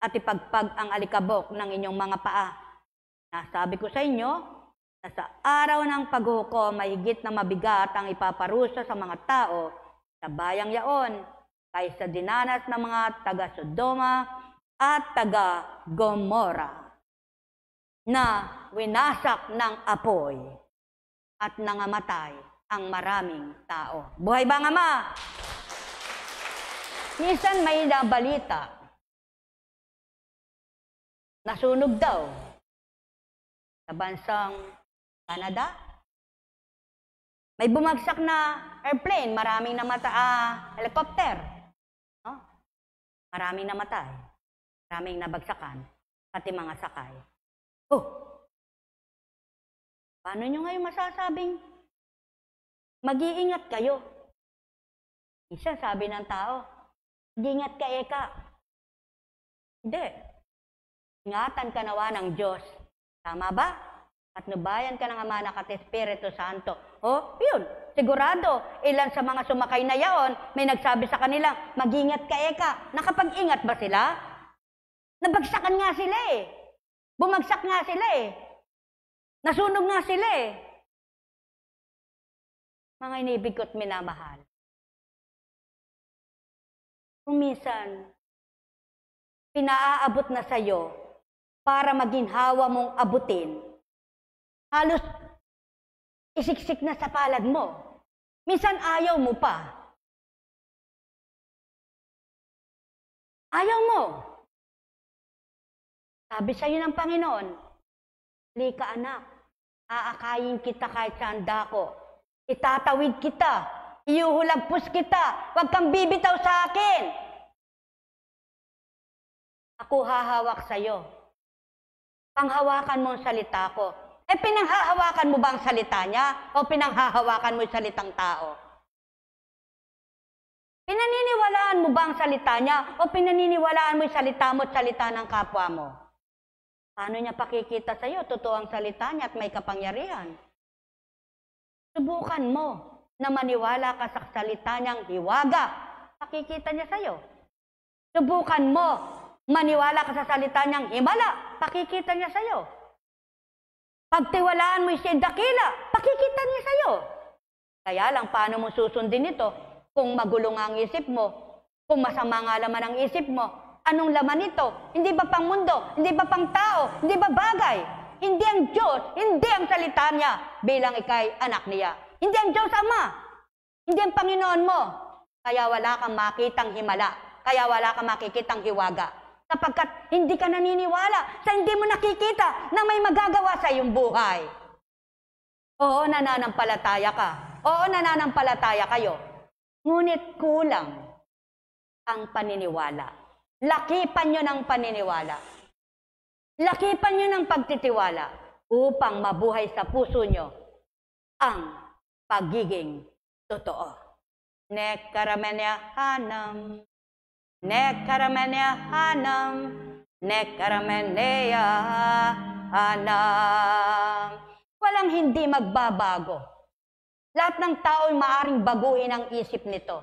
at ipagpag ang alikabok ng inyong mga paa. Nasabi ko sa inyo na sa araw ng paghukom, mahigit na mabigat ang ipaparusa sa mga tao sa bayang yaon kaysa dinanas ng mga taga-Sodoma at taga-Gomorra na winasak ng apoy at nangamatay ang maraming tao. Buhay ba ang Ama? Minsan may nabalita, nasunog daw sa bansang Canada. May bumagsak na airplane, maraming helicopter. No? Maraming namatay, maraming nabagsakan, pati mga sakay. Oh, paano nyo ngayon masasabing mag-iingat kayo? Isa sabi ng tao, mag-iingat ka, Eka. Hindi. Ingatan ka nawa ng Diyos. Tama ba? Patnubayan ka ng Ama, Anak at Espiritu Santo. Oh, yun. Sigurado, ilan sa mga sumakay na yaon, may nagsabi sa kanila, mag-ingat ka, Eka. Nakapag-ingat ba sila? Nabagsakan nga sila eh. Bumagsak nga sila eh. Nasunog nga sila eh. Mga inibig ko't minamahal. Kung minsan, pinaaabot na sa'yo para maginhawa mong abutin, halos isiksik na sa palad mo. Minsan ayaw mo pa. Ayaw mo. Sabi sa iyo ng Panginoon, halika anak, aakayin kita kahit saan dako. Itatawid kita, iuhulagpos kita, huwag kang bibitaw sa akin. Ako hahawak sa iyo. Panghawakan mo ang salita ko. Pinanghahawakan mo ba ang salita niya o pinanghahawakan mo yung salitang tao? Pinaniniwalaan mo ba ang salita niya o pinaniniwalaan mo yung salita mo at salita ng kapwa mo? Paano niya pakikita sa iyo? Totoo ang salita niya at may kapangyarihan. Subukan mo na maniwala ka sa salita niyang hiwaga. Pakikita niya sa iyo. Subukan mo maniwala ka sa salita niyang himala. Pakikita niya sa iyo. Pagtiwalaan mo yung dakila. Pakikita niya sa iyo. Kaya lang, paano mo susundin ito kung magulo nga ang isip mo? Kung masama nga laman ang isip mo? Anong laman nito? Hindi ba pang mundo? Hindi ba pang tao? Hindi ba bagay? Hindi ang Diyos, hindi ang salita niya bilang ikay anak niya. Hindi ang Diyos Ama. Hindi ang Panginoon mo. Kaya wala kang makitang himala. Kaya wala kang makikitang hiwaga. Sapagkat hindi ka naniniwala sa hindi mo nakikita na may magagawa sa iyong buhay. Oo, nananampalataya ka. Oo, nananampalataya kayo. Ngunit kulang ang paniniwala. Lakipan nyo ng paniniwala. Lakipan nyo ng pagtitiwala upang mabuhay sa puso nyo ang pagiging totoo. Nekaramenya hanam, nekaramenya hanam, nekaramenya hanam. Walang hindi magbabago. Lahat ng tao ay maaring baguhin ang isip nito.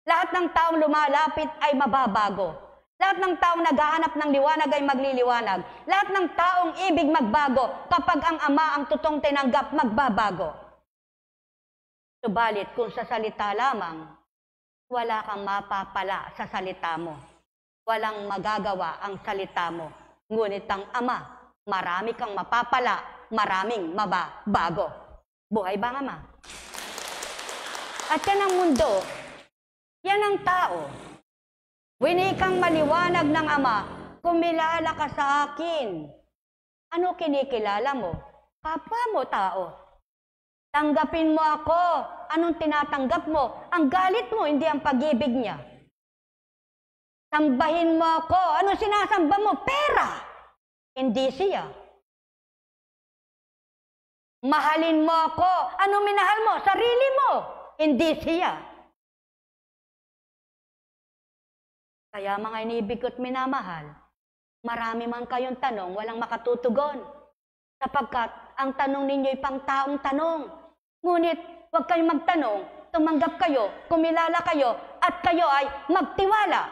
Lahat ng taong lumalapit ay mababago. Lahat ng taong naghahanap ng liwanag ay magliliwanag. Lahat ng taong ibig magbago kapag ang Ama ang tutong tinanggap, magbabago. Subalit kung sa salita lamang, wala kang mapapala sa salita mo. Walang magagawa ang salita mo. Ngunit ang Ama, marami kang mapapala, maraming mababago. Buhay ba ang Ama? At yan ang mundo, yan ang tao. Winikang maliwanag ng Ama, kumilala ka sa akin. Ano kinikilala mo? Kapwa mo tao. Tanggapin mo ako. Anong tinatanggap mo? Ang galit mo, hindi ang pag-ibig niya. Sambahin mo ako. Anong sinasamba mo? Pera. Hindi siya. Mahalin mo ako. Anong minahal mo? Sarili mo. Hindi siya. Kaya mga inibig ko't minamahal, Marami man kayong tanong, walang makatutugon. Sapagkat ang tanong ninyo'y pang-taong tanong. Ngunit huwag kayong magtanong, tumanggap kayo, kumilala kayo, at kayo ay magtiwala.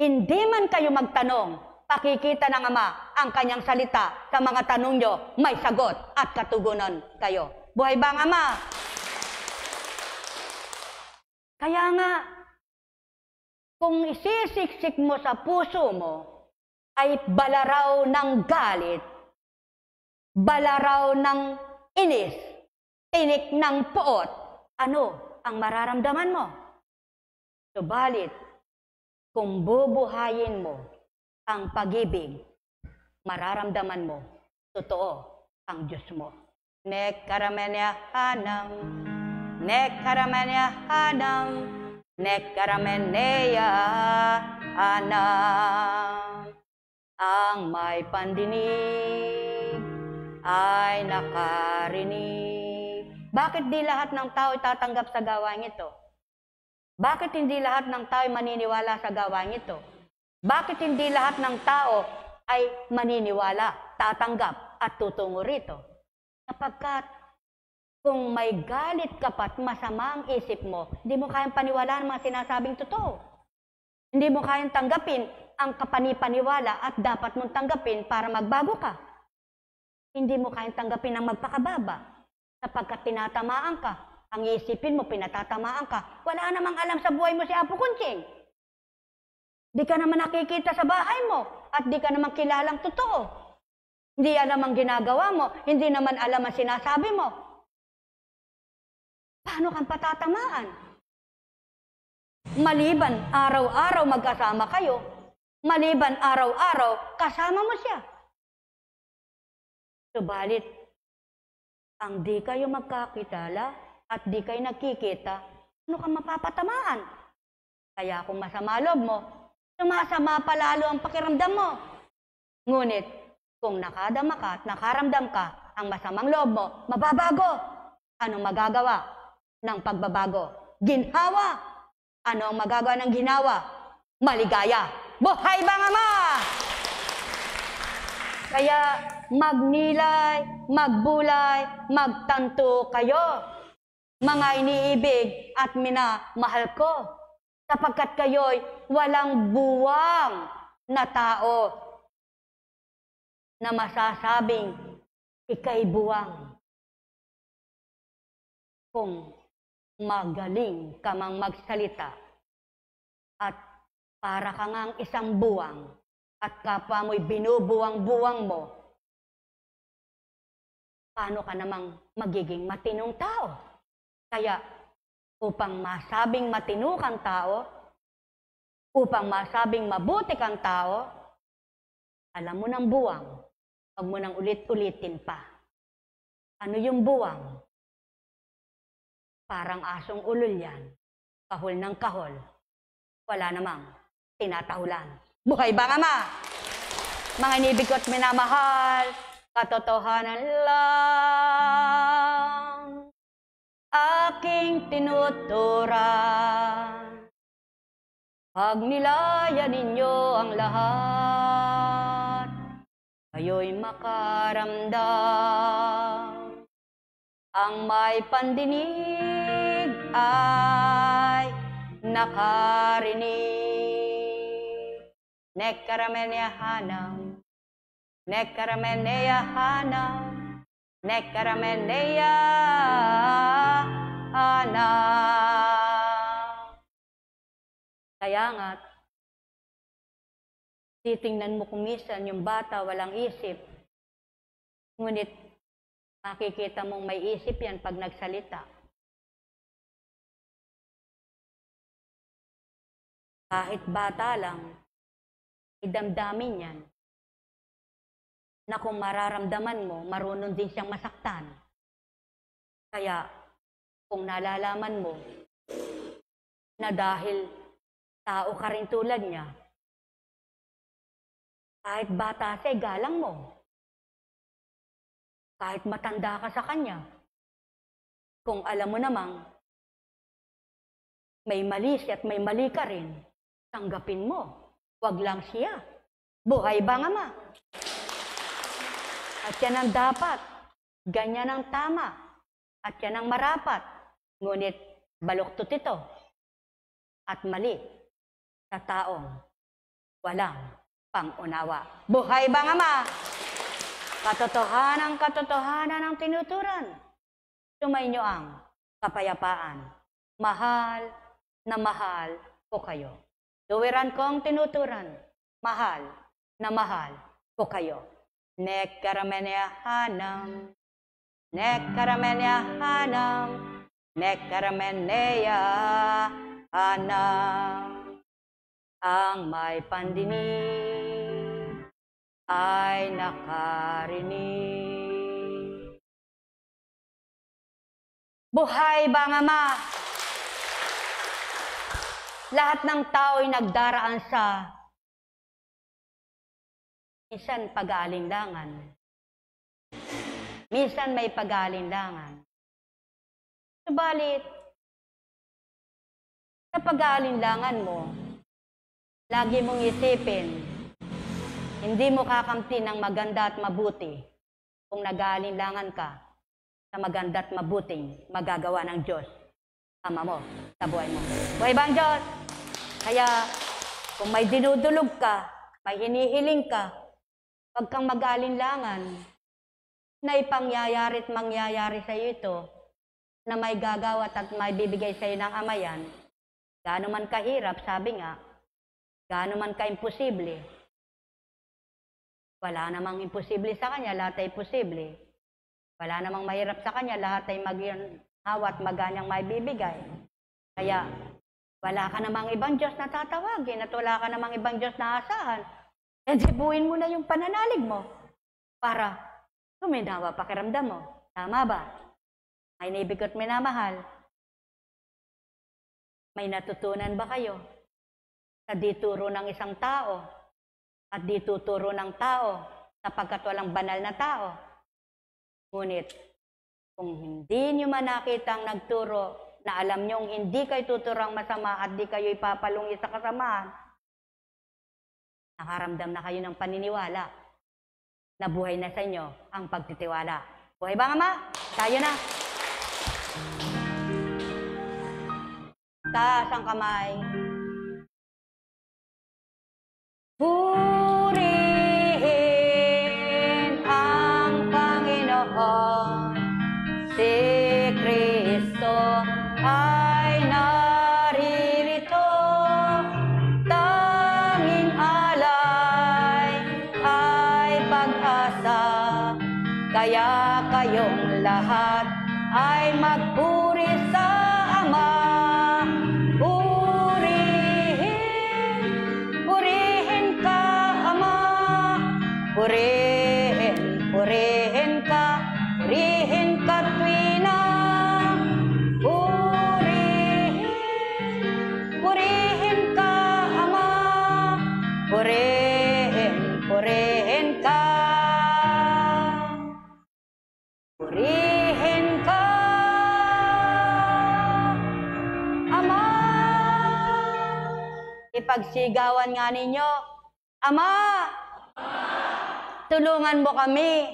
Hindi man kayo magtanong, pakikita ng Ama ang kanyang salita sa mga tanong nyo, may sagot at katugunan kayo. Buhay ba ang Ama? Kaya nga, kung isisiksik mo sa puso mo, ay balaraw ng galit, balaraw ng inis, tinik ng puot, ano ang mararamdaman mo? Subalit, kung bubuhayin mo ang pag-ibig, mararamdaman mo, totoo ang Diyos mo. Nekaramenya hanam, nekaramenya hanam, nekarameneya hanam. Ang may pandinig ay nakarinig. Bakit di lahat ng tao tatanggap sa gawain ito? Bakit hindi lahat ng tao maniniwala sa gawain ito? Bakit hindi lahat ng tao ay maniniwala, tatanggap at tutungo rito? Sapagkat kung may galit ka pa't masama ang isip mo, hindi mo kayang paniwalaan ang mga sinasabing totoo. Hindi mo kayang tanggapin ang kapanipaniwala at dapat mong tanggapin para magbago ka. Hindi mo kayang tanggapin ang magpakababa sapagkat tinatamaan ka. Ang isipin mo, pinatatamaan ka. Wala namang alam sa buhay mo si Apo Kunching. Di ka naman nakikita sa bahay mo at di ka naman kilalang totoo. Hindi alam ang ginagawa mo, hindi naman alam ang sinasabi mo. Paano kang patatamaan? Maliban araw-araw magkasama kayo, maliban araw-araw kasama mo siya. Subalit, ang di kayo magkakitala at di kayo nagkikita, ano kang mapapatamaan? Kaya kung masama loob mo, sumasama palalo ang pakiramdam mo. Ngunit, kung nakadama ka at nakaramdam ka ang masamang loob mo, mababago. Anong magagawa ng pagbabago? Ginhawa. Ano ang magagawa ng ginawa? Maligaya. Buhay bang Ama? Kaya magnilay, magbulay, magtanto kayo, mga iniibig at minamahal ko, sapagkat kayo'y walang buwang na tao na masasabing ika'y buwang. Kung magaling ka mang magsalita at para ka ngang isang buwang at kapwa mo'y binubuwang-buwang mo, paano ka namang magiging matinong tao? Kaya upang masabing matino kang tao, upang masabing mabuti kang tao, alam mo ng buwang, huwag mo nang ulit-ulitin pa. Ano yung buwang? Parang asong ulol yan, kahol ng kahol, wala namang tinatahulan. Buhay bang Ama? Mga inibig ko at minamahal, katotohanan lang aking tinuturan. Pag nilaya ninyo ang lahat, kayo'y makaramdam. Ang may pandinig ay nakarinig. Nekaramenya hanam, nekaramenya hanam, nekaramenya hanam. Kaya nga, titingnan mo kung minsan yung bata walang isip, ngunit makikita mong may isip yan pag nagsalita. Kahit bata lang, idamdamin yan na kung mararamdaman mo, marunong din siyang masaktan. Kaya, kung nalalaman mo na dahil tao ka rin tulad niya, kahit bata siya, galang mo. Kahit matanda ka sa kanya, kung alam mo namang may mali siya at may mali ka rin, tanggapin mo. Huwag lang siya. Buhay ba nga ma? At yan ang dapat. Ganyan ang tama. At yan ang marapat. Ngunit baluktot ito. At mali sa taong walang pangunawa. Buhay ba nga ma? Katotohanan ang tinuturan. Sumainyo ang kapayapaan. Mahal na mahal ko kayo. Tuwiran kong tinuturan. Mahal na mahal ko kayo. Nekkaramenehanam. Nekkaramenehanam. Nekkaramenehanam. Ang may pandinig ay nakarinig. Buhay ba nga ma? Lahat ng tao ay nagdaraan sa minsan pag-aalinlangan. Minsan may pag-aalinlangan. Subalit, sa pag-aalinlangan mo, lagi mong isipin, hindi mo kakamti ng maganda at mabuti kung nag-aalinlangan ka sa maganda at mabuting magagawa ng Diyos, Ama mo, sa buhay mo. Buhay ba ang Diyos? Kaya, kung may dinudulog ka, may hinihiling ka, huwag kang mag-aalinlangan na ipangyayari at mangyayari sa iyo ito, na may gagawat at may bibigay sa iyo ng Ama yan. Gaano man kahirap, sabi nga, gaano man ka-imposible. Wala namang imposible sa Kanya, lahat ay posible. Wala namang mahirap sa Kanya, lahat ay mag-hawat, maganyang may bibigay. Kaya, wala ka namang ibang Diyos na tatawagin at wala ka namang ibang Diyos na asahan. E dibuin mo na yung pananalig mo para tuminawa pakiramdam mo. Tama ba? May naibig at minamahal. May natutunan ba kayo sa dituro ng isang tao at dituturo ng tao sapagkat walang banal na tao? Ngunit, kung hindi nyo man nakita ang nagturo na alam nyong hindi kayo tuturang masama at di kayo ipapalungi sa kasamaan, nakaramdam na kayo ng paniniwala na buhay na sa inyo ang pagtitiwala. Buhay ba nga ma? Tayo na. Taas ang kamay. Purihin ang Panginoon. Si Kristo ay naririto. Tanging alay ay pag-asa. Kaya kayong lahat ay magpuri sa Ama. Purihin ka, Ama. Purihin ka tuwina. Purihin ka, Ama. Purihin ka. Purihin ka, Ama. Ipagsigawan nga ninyo, Ama, tulungan mo kami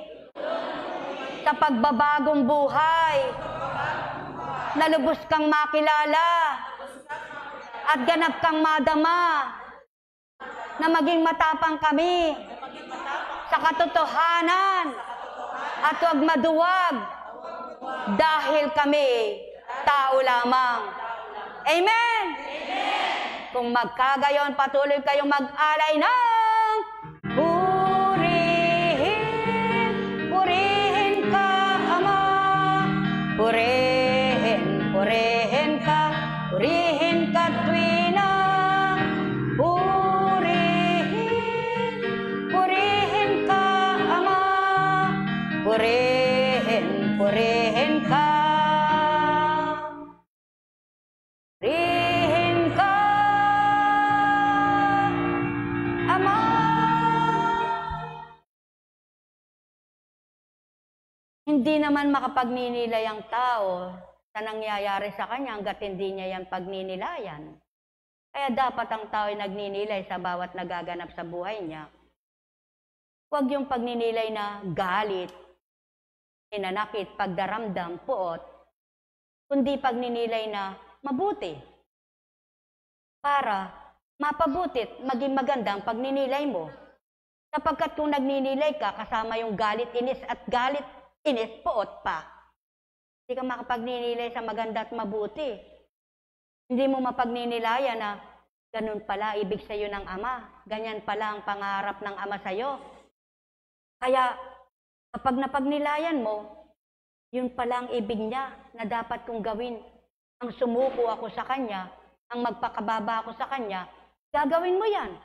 sa pagbabagong buhay na lubos kang makilala at ganap kang madama na maging matapang kami sa katotohanan at huwag maduwag dahil kami tao lamang. Amen! Kung magkagayon, patuloy kayong mag-alay ng purihin ka, Ama. Purihin ka tuwina. Purihin ka, Ama. Purihin ka. Purihin ka, Ama. Hindi naman makapagninilay ang tao sa nangyayari sa kanya hanggat hindi niya yan pagninilayan. Kaya dapat ang tao ay nagninilay sa bawat nagaganap sa buhay niya. Huwag yung pagninilay na galit, hinanakit, pagdaramdam, puot, kundi pagninilay na mabuti. Para mapabutit, maging magandang pagninilay mo. Sapagkat kung nagninilay ka, kasama yung galit, inis, at galit, inis, puot pa. Hindi ka makapagninilay sa maganda at mabuti. Hindi mo mapagninilayan na ganun pala ibig sa'yo ng Ama. Ganyan pala ang pangarap ng Ama sa'yo. Kaya kapag napagnilayan mo, yun pala ang ibig niya na dapat kong gawin. Ang sumuko ako sa Kanya, ang magpakababa ako sa Kanya, gagawin mo yan.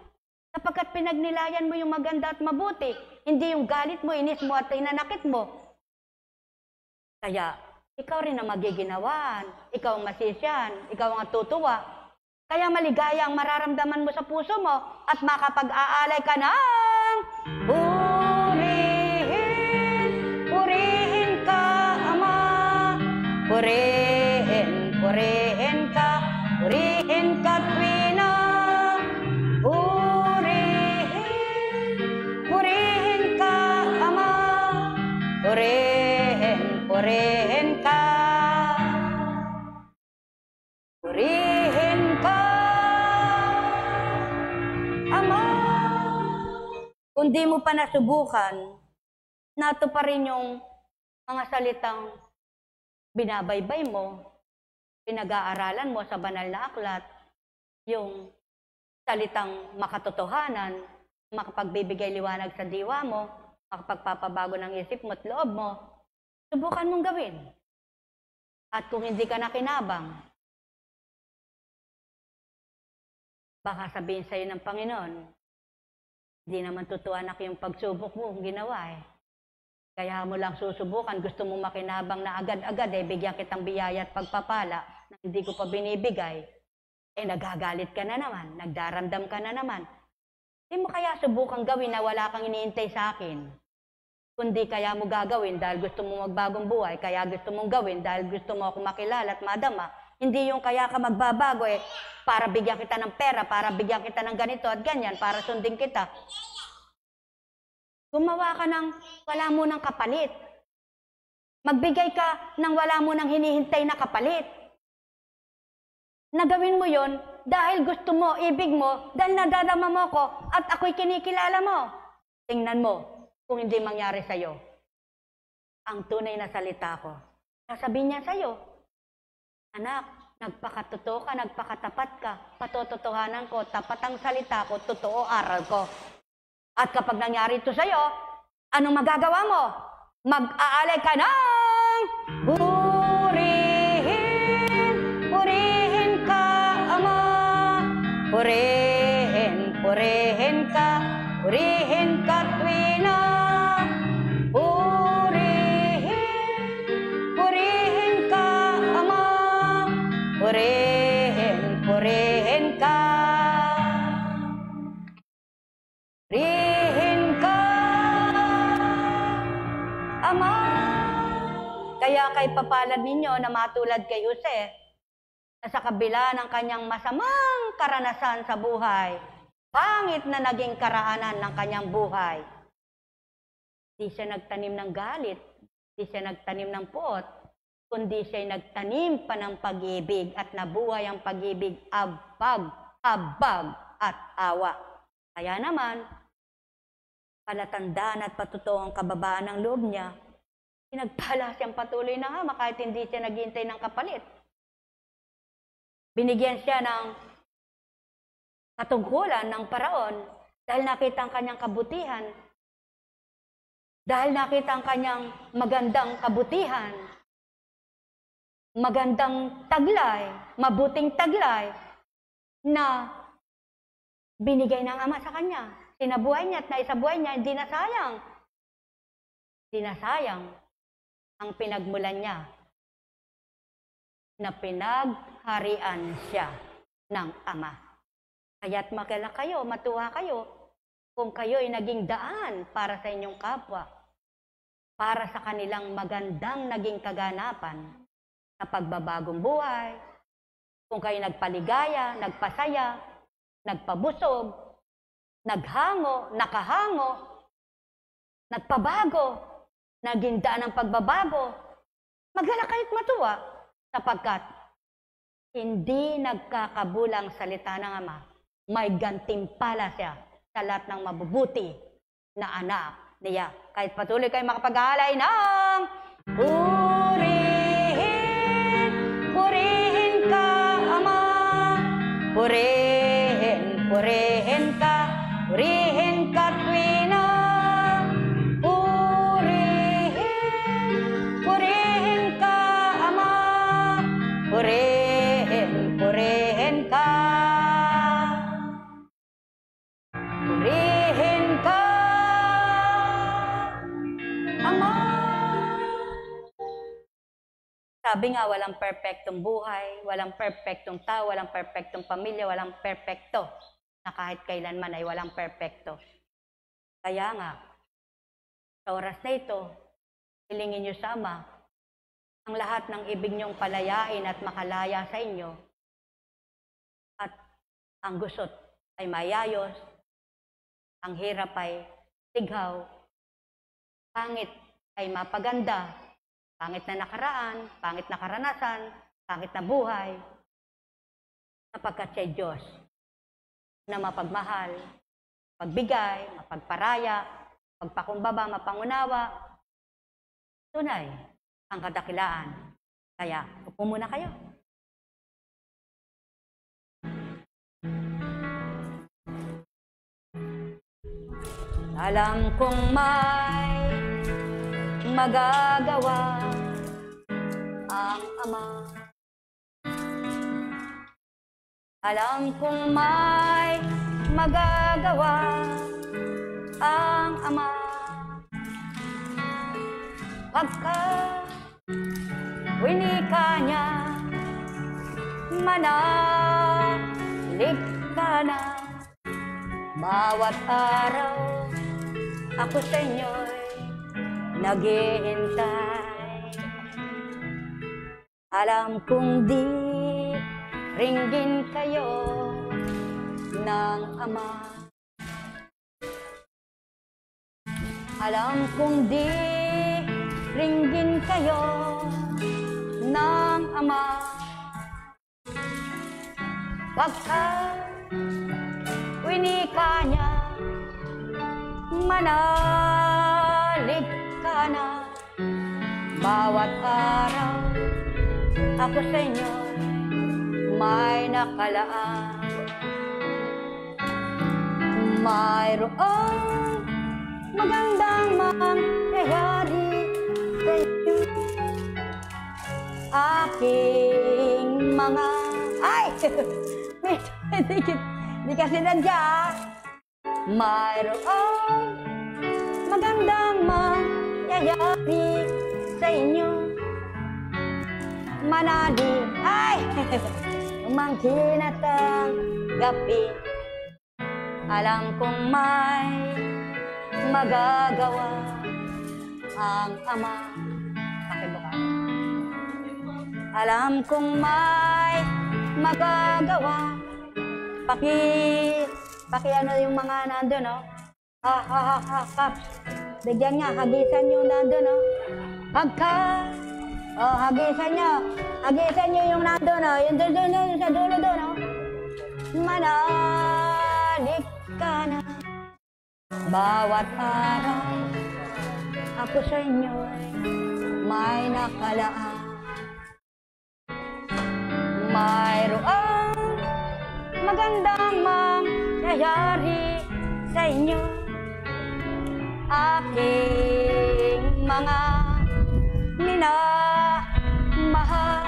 Sapagkat pinagnilayan mo yung maganda at mabuti, hindi yung galit mo, inis mo at hinanakit mo. Kaya, ikaw rin ang magiginawan, ikaw ang masisyan, ikaw ang tutuwa. Kaya maligaya ang mararamdaman mo sa puso mo at makapag-aalay ka ng purihin, purihin ka, Ama. Purihin, purihin ka, tuwina. Purihin ka, Ama. Purihin, purihin ka. Purihin ka, Ama. Kung di mo pa nasubukan, nato pa rin yung mga salitang binabaybay mo, pinag-aaralan mo sa banal na aklat, yung salitang makatotohanan, makapagbibigay liwanag sa diwa mo, makapagpapabago ng isip mo at loob mo, subukan mong gawin. At kung hindi ka nakinabang, baka sabihin sa'yo ng Panginoon, hindi naman totoo anak yung pagsubok mo kung ginawa eh. Kaya mo lang susubukan, gusto mong makinabang na agad-agad bigyan kitang biyaya at pagpapala na hindi ko pa binibigay. Nagagalit ka na naman, nagdaramdam ka na naman. Hindi mo kaya subukan gawin na wala kang iniintay sa akin. Kundi kaya mo gagawin dahil gusto mo magbagong buhay, kaya gusto mong gawin dahil gusto mo ako makilala at madama. Hindi yung kaya ka magbabago para bigyan kita ng pera, para bigyan kita ng ganito at ganyan, para sundin kita. Gumawa ka ng wala mo ng kapalit. Magbigay ka ng wala mo ng hinihintay na kapalit. Nagawin mo yon dahil gusto mo, ibig mo, dahil nadarama mo ko at ako'y kinikilala mo. Tingnan mo kung hindi mangyari sa'yo ang tunay na salita ko. Sasabihin niya sa'yo, anak, nagpakatotoo ka, nagpakatapat ka, patototohanan ko, tapat ang salita ko, totoo aral ko. At kapag nangyari ito sa'yo, anong magagawa mo? Mag-aalay ka ng purihin, purihin ka, Ama. Purihin, purihin ka, tuwina. Purihin, purihin ka, Ama. Purihin, purihin ka. Purihin ka, Ama. Kaya kay papalad ninyo na matulad kay Jose, na sa kabila ng kanyang masamang karanasan sa buhay, pangit na naging karaanan ng kanyang buhay, di siya nagtanim ng galit, di siya nagtanim ng puot, kundi siya nagtanim pa ng pag-ibig at nabuhay ang pag-ibig, habag at awa. Kaya naman, palatandaan at patotoo ang kababaan ng loob niya, pinagpala siyang patuloy na Ama kahit hindi siya naghihintay ng kapalit. Binigyan siya ng katungkulan ng paraon dahil nakita ang kanyang kabutihan, dahil nakita ang kanyang magandang kabutihan, magandang taglay, mabuting taglay na binigay ng Ama sa kanya. Sinabuhay niya at naisabuhay niya, hindi na sayang. Hindi na sayang ang pinagmulan niya na pinagharian siya ng Ama. Kaya't makilala kayo, matuwa kayo kung kayo ay naging daan para sa inyong kapwa, para sa kanilang magandang naging kaganapan sa pagbabagong buhay, kung kayo nagpaligaya, nagpasaya, nagpabusog, naghango, nakahango, nagpabago, naging daan ng pagbabago, magalak kayo't matuwa, sapagkat hindi nagkakabulang salita ng Ama, may gantimpala siya sa lahat ng mabubuti na anak niya. Kahit patuloy kayo makapag-aalay ng purihin, purihin ka, Ama, purihin, purihin ka, purihin ka, Tuwina, purihin, purihin ka, Ama, purihin, purihin ka, purihin ka, Ama. Sabi nga, walang perpektong buhay, walang perpektong tao, walang perpektong pamilya, walang perpekto. Na kahit kailanman ay walang perpekto. Kaya nga, sa oras na ito, hilingin niyo sa Ama ang lahat ng ibig niyong palayain at makalaya sa inyo. At ang gusot ay mayayos, ang hirap ay sighaw, pangit ay mapaganda, pangit na nakaraan, pangit na karanasan, pangit na buhay, sapagkat siya'y Diyos na mapagmahal, pagbigay, mapagparaya, pagpakumbaba, mapangunawa, tunay ang kadakilaan. Kaya, upo muna kayo. Alam kong may magagawa ang Ama. Alam kong may magagawa ang Ama. Pagka winika niya, manalig ka na. Bawat araw ako sa inyo'y naghihintay. Alam kong di ringgin kayo ng Ama. Alam kong di ringgin kayo ng Ama. Pagka winika niya, manalig ka na. Bawat araw ako sa inyo may nakalaan. Mayroong magandang mangyayari sa inyo. Aking mga... Ay! Hindi kasi nandiya. Mayroong magandang mangyayari sa inyo. Manalig, ay! Umangkin at ang gabi. Alam kong may magagawa ang Ama. Pakibukas. Alam kong may magagawa. Paki ano yung mga nandun, no? Kaps. Bigyan nga, hagisan yung nandun, no? Hagisan nyo yung nandun, no? Yung doon, sa dulo doon, no? Manalig ka na. Bawat araw ako sa inyo may nakalaan. Mayroong magandang mangyayari sa inyo. Aking mga minamahal.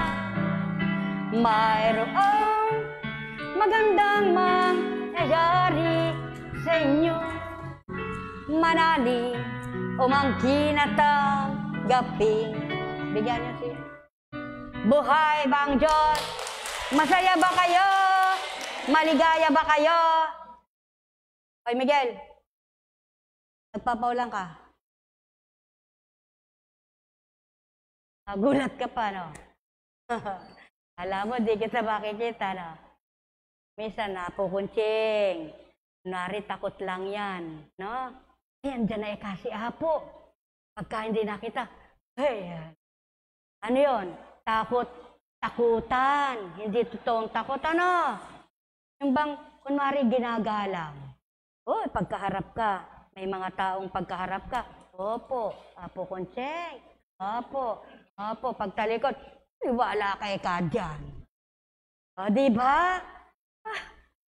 Mayroong magandang mangyayari sa inyo. Manalig, umangkin at ang gabi. Bigyan niyo siya. Buhay ba ang Diyos? Masaya ba kayo? Maligaya ba kayo? Hoy Miguel, nagpapaulang ka. Nagulat ka pa, no? Alam mo, di kita makikita, no? Minsan napukunching. Kunwari, takot lang yan, no? Andyan na si Apo. Pagka hindi nakita, hey, ano yun? Takot, takutan. Hindi totoong takot, ano? Yung bang, kunwari, ginagalang. Pagkaharap ka, may mga taong pagkaharap ka, opo, Apo Konsyeng, opo, pagtalikod, wala kay ka dyan. Diba?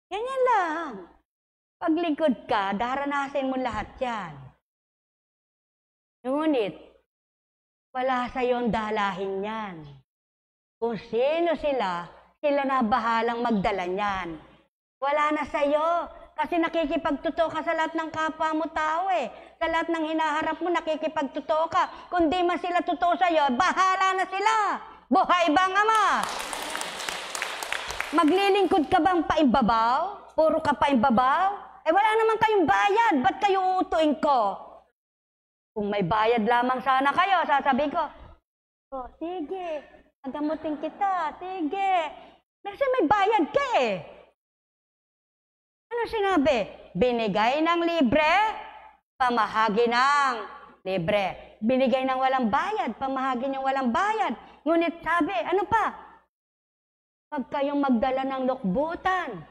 Ganyan lang. Paglikod ka, daranasin mo lahat yan. Ngunit, wala sa iyong dalahin yan. Kung sino sila na bahalang magdala niyan. Wala na sa iyo. Kasi nakikipagtotoo ka sa lahat ng kapwa mo tao eh. Sa lahat ng hinaharap mo, nakikipagtotoo ka. Kung di man sila totoo sa iyo, bahala na sila. Buhay bang Ama? Maglilingkod ka bang paimbabaw? Puro ka paimbabaw? Wala naman kayong bayad. Ba't kayo uutuin ko? Kung may bayad lamang sana kayo, sasabihin ko, sige, agamutin kita, sige. Kasi may bayad ka eh. Ano sinabi? Binigay ng libre, pamahagi ng libre. Binigay ng walang bayad, pamahagi ng walang bayad. Ngunit sabi, ano pa? Pag kayong magdala ng lukbutan,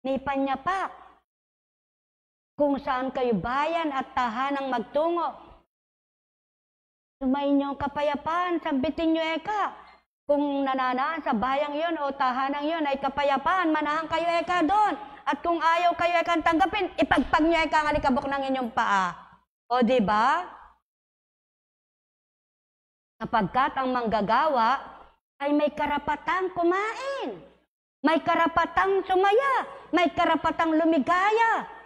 ni Panyapak, kung saan kayo bayan at tahanang magtungo, sumayin nyo ang kapayapaan, sambitin nyo eka. Kung nananaan sa bayang yon o tahanang yon ay kapayapaan, manahan kayo eka doon. At kung ayaw kayo eka tanggapin, ipagpag nyo eka ang alikabok ng inyong paa. O diba? Sapagkat ang manggagawa ay may karapatang kumain. May karapatang sumaya. May karapatang lumigaya.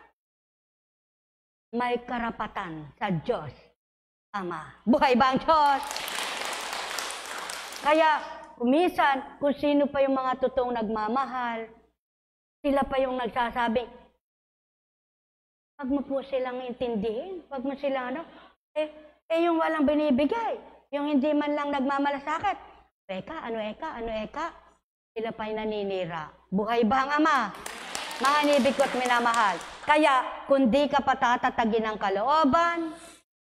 May karapatan sa Diyos Ama. Buhay ba ang Diyos? Kaya, kumisan, kung sino pa yung mga totoong nagmamahal, sila pa yung nagsasabing, wag mo po silang intindihin, wag mo silang yung walang binibigay, yung hindi man lang nagmamalasakit, ano eka, sila pa yung naninira. Buhay ba ang Ama? Mga inibig ko't minamahal. Kaya, kung di ka patatatagin ng kalooban,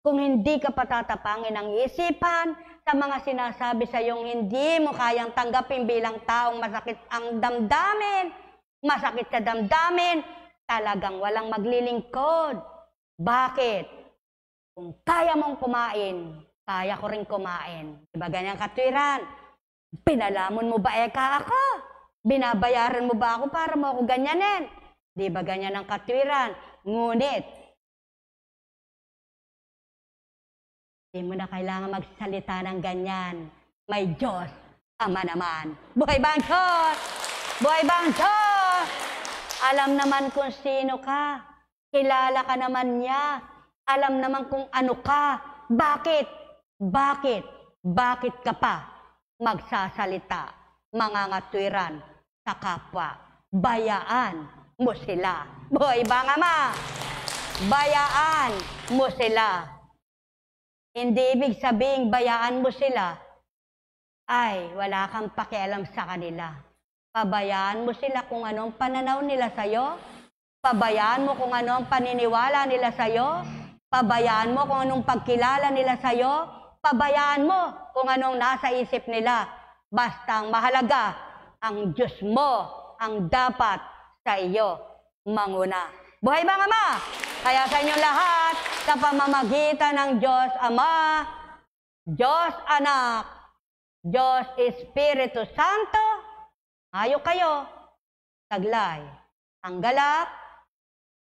kung hindi ka patatapangin ng isipan, sa mga sinasabi sa iyong hindi mo kayang tanggapin bilang taong masakit ang damdamin, masakit sa damdamin, talagang walang maglilingkod. Bakit? Kung kaya mong kumain, kaya ko rin kumain. Diba ganyan katwiran? Pinalamon mo ba eka ako? Binabayaran mo ba ako para mo ako ganyanin? Diba ganyan ang katwiran? Ngunit, hindi mo na kailangan magsalita ng ganyan. May Diyos, Ama naman. Buhay ba ang Diyos? Buhay ba ang Diyos? Alam naman kung sino ka. Kilala ka naman niya. Alam naman kung ano ka. Bakit? Bakit ka pa magsasalita? Mangangatwiran sa kapwa. Bayaan mo sila. Buhay ba ang Ama? Bayaan mo sila. Hindi ibig sabihin bayaan mo sila ay wala kang pakialam sa kanila. Pabayaan mo sila kung anong pananaw nila sa'yo. Pabayaan mo kung anong paniniwala nila sa'yo. Pabayaan mo kung anong pagkilala nila sa'yo. Pabayaan mo kung anong nasa isip nila. Basta ang mahalaga, ang Diyos mo ang dapat sa iyo manguna. Buhay ba ang Ama? Kaya sa inyong lahat, sa pamamagitan ng Diyos Ama, Diyos Anak, Diyos Espiritu Santo, ayo kayo, taglay, ang galak,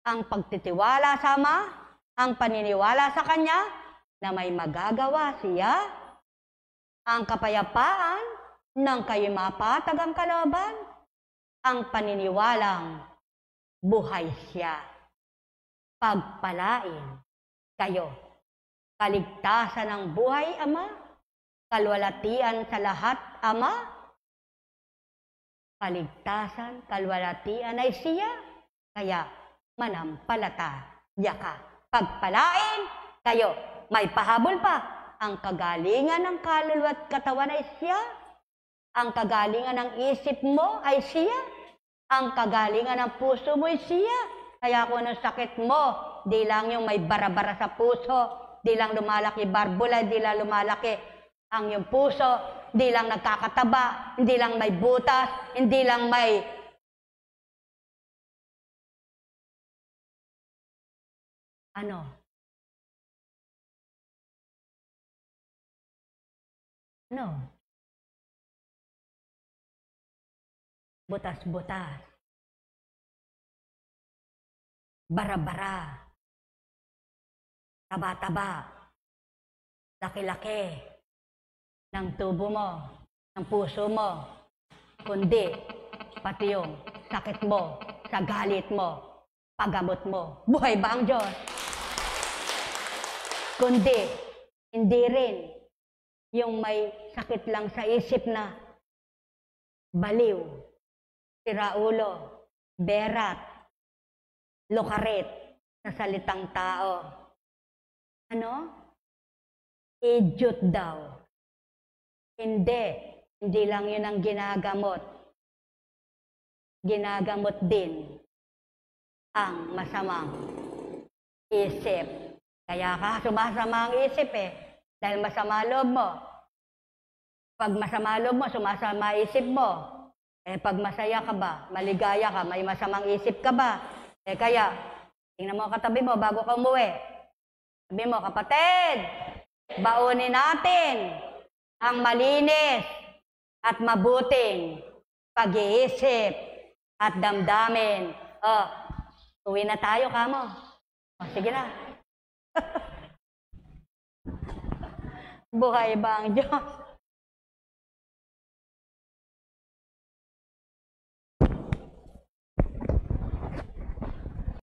ang pagtitiwala sa Ama, ang paniniwala sa Kanya, na may magagawa siya, ang kapayapaan ng kayo mapatag ang kalooban, ang paniniwalang buhay siya. Pagpalain kayo. Kaligtasan ng buhay, Ama. Kalwalatian sa lahat, Ama. Kaligtasan, kalwalatian ay siya. Kaya manampalataya ka. Pagpalain kayo. May pahabol pa. Ang kagalingan ng kaluluwa at katawan ay siya. Ang kagalingan ng isip mo ay siya. Ang kagalingan ng puso mo ay siya. Kaya kung anong sakit mo, di lang yung may bara-bara sa puso, di lang lumalaki barbula, di lang lumalaki ang yung puso, di lang nagkakataba, hindi lang may butas, hindi lang may ano, butas-butas, bara-bara, taba-taba, laki-laki ng tubo mo, ng puso mo, kundi pati yung sakit mo, sa galit mo, paggamot mo. Buhay ba ang Diyos? Kundi, hindi rin yung may sakit lang sa isip na baliw, siraulo, berat, lukarit sa salitang tao. Ano? Idiot daw. Hindi lang yun ang ginagamot. Ginagamot din ang masamang isip. Kaya ka sumasama ang isip dahil masama loob mo. Pag masama loob mo, sumasama isip mo. Pag masaya ka ba, maligaya ka, may masamang isip ka ba? Kaya, tingnan mo katabi mo bago ka umuwi. Sabi mo, kapatid, baunin natin ang malinis at mabuting pag-iisip at damdamin. Uwi na tayo, kamo. Sige na. Buhay ba ang Diyos?